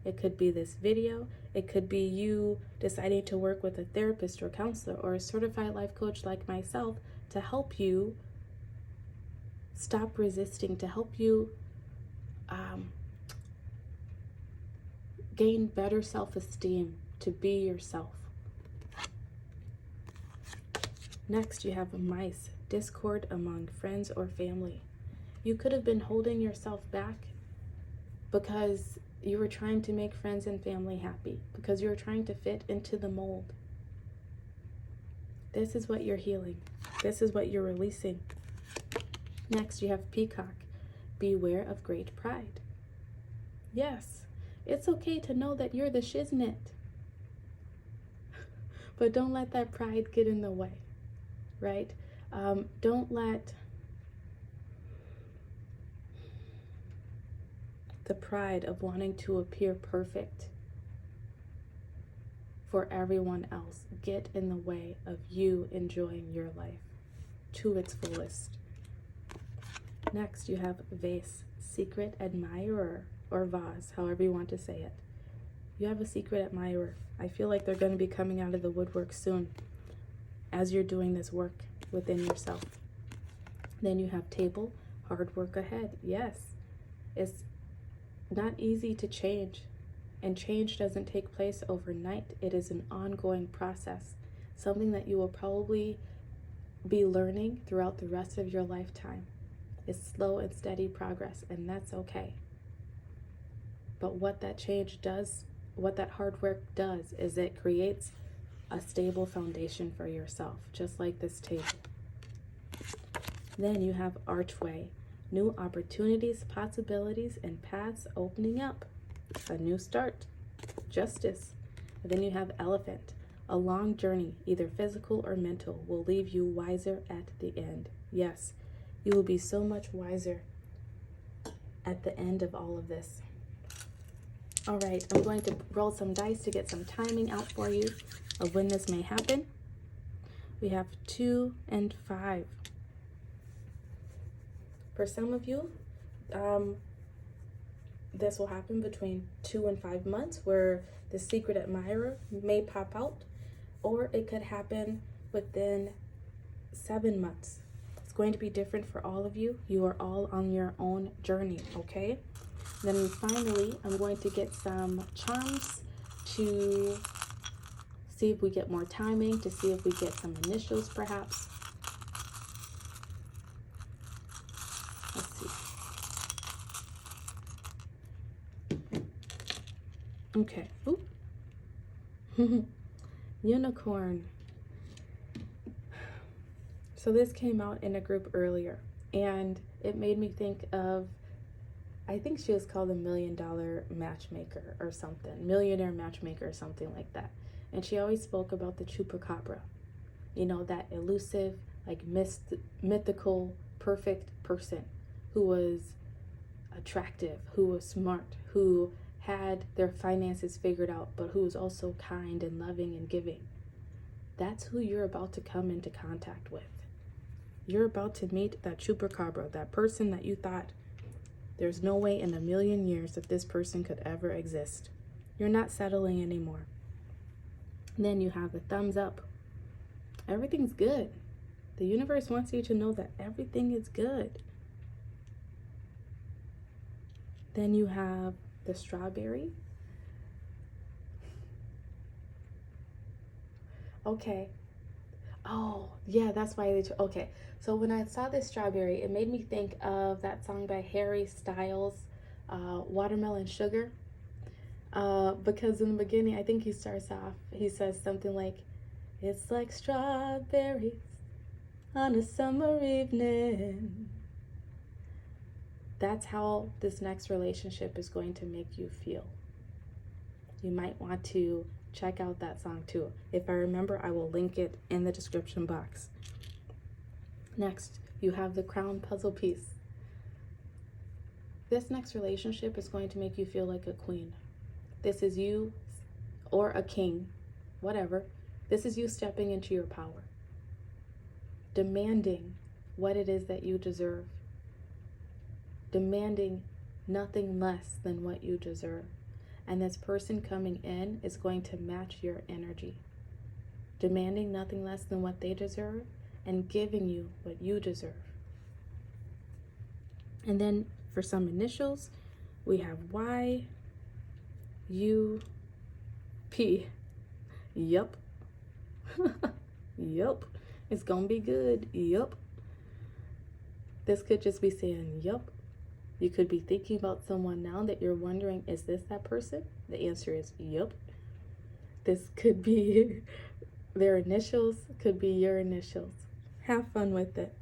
It could be this video. It could be you deciding to work with a therapist or counselor or a certified life coach like myself to help you stop resisting, to help you gain better self-esteem, to be yourself. Next, you have mice, discord among friends or family. You could have been holding yourself back because you were trying to make friends and family happy, because you were trying to fit into the mold. This is what you're healing. This is what you're releasing. Next, you have peacock. Beware of great pride. Yes, it's okay to know that you're the shiznit. But don't let that pride get in the way, right? Don't let the pride of wanting to appear perfect for everyone else get in the way of you enjoying your life to its fullest. Next, you have vase, secret admirer, or vase, however you want to say it. You have a secret admirer. I feel like they're going to be coming out of the woodwork soon as you're doing this work within yourself. Then you have table, hard work ahead. Yes, it's not easy to change, and change doesn't take place overnight. It is an ongoing process, something that you will probably be learning throughout the rest of your lifetime. It's slow and steady progress, and that's okay. But what that change does, what that hard work does, is it creates a stable foundation for yourself, just like this table. Then you have archway, new opportunities, possibilities, and paths opening up. A new start, justice. And then you have elephant, a long journey, either physical or mental, will leave you wiser at the end. Yes, you will be so much wiser at the end of all of this. All right, I'm going to roll some dice to get some timing out for you of when this may happen. We have 2 and 5. For some of you, this will happen between 2 and 5 months, where the secret admirer may pop out, or it could happen within 7 months. It's going to be different for all of you. You are all on your own journey, okay? Then finally, I'm going to get some charms to see if we get more timing, to see if we get some initials perhaps. Let's see. Okay. Oop. Unicorn. So this came out in a group earlier, and it made me think of, I think she was called a $1 million matchmaker or something, millionaire matchmaker or something like that. And she always spoke about the chupacabra, you know, that elusive, like mythical, perfect person who was attractive, who was smart, who had their finances figured out, but who was also kind and loving and giving. That's who you're about to come into contact with. You're about to meet that chupacabra, that person that you thought there's no way in a million years that this person could ever exist. You're not settling anymore. Then you have the thumbs up. Everything's good. The universe wants you to know that everything is good. Then you have the strawberry. Okay. Oh, yeah, that's why they... Okay, so when I saw this strawberry, it made me think of that song by Harry Styles, Watermelon Sugar. Because in the beginning, I think he starts off, he says something like, it's like strawberries on a summer evening. That's how this next relationship is going to make you feel. You might want to check out that song too. If I remember, I will link it in the description box. Next, you have the crown puzzle piece. This next relationship is going to make you feel like a queen. This is you, or a king, whatever. This is you stepping into your power, demanding what it is that you deserve, demanding nothing less than what you deserve. And this person coming in is going to match your energy, demanding nothing less than what they deserve and giving you what you deserve. And then for some initials, we have Y, U, P. Yup. Yup. It's gonna be good. Yup. This could just be saying yup. You could be thinking about someone now that you're wondering, is this that person? The answer is yup. This could be their initials, could be your initials. Have fun with it.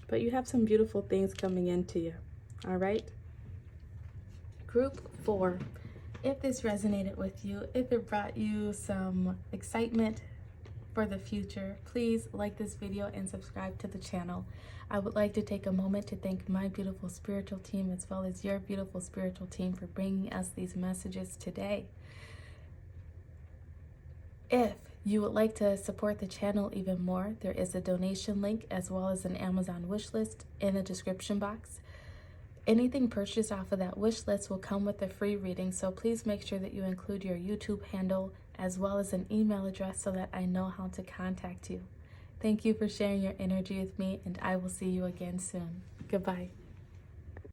But you have some beautiful things coming into you. All right? Group 4. If this resonated with you, if it brought you some excitement for the future, please like this video and subscribe to the channel. I would like to take a moment to thank my beautiful spiritual team as well as your beautiful spiritual team for bringing us these messages today. If you would like to support the channel even more, there is a donation link as well as an Amazon wish list in the description box. Anything purchased off of that wish list will come with a free reading, so please make sure that you include your YouTube handle as well as an email address so that I know how to contact you. Thank you for sharing your energy with me, and I will see you again soon. Goodbye.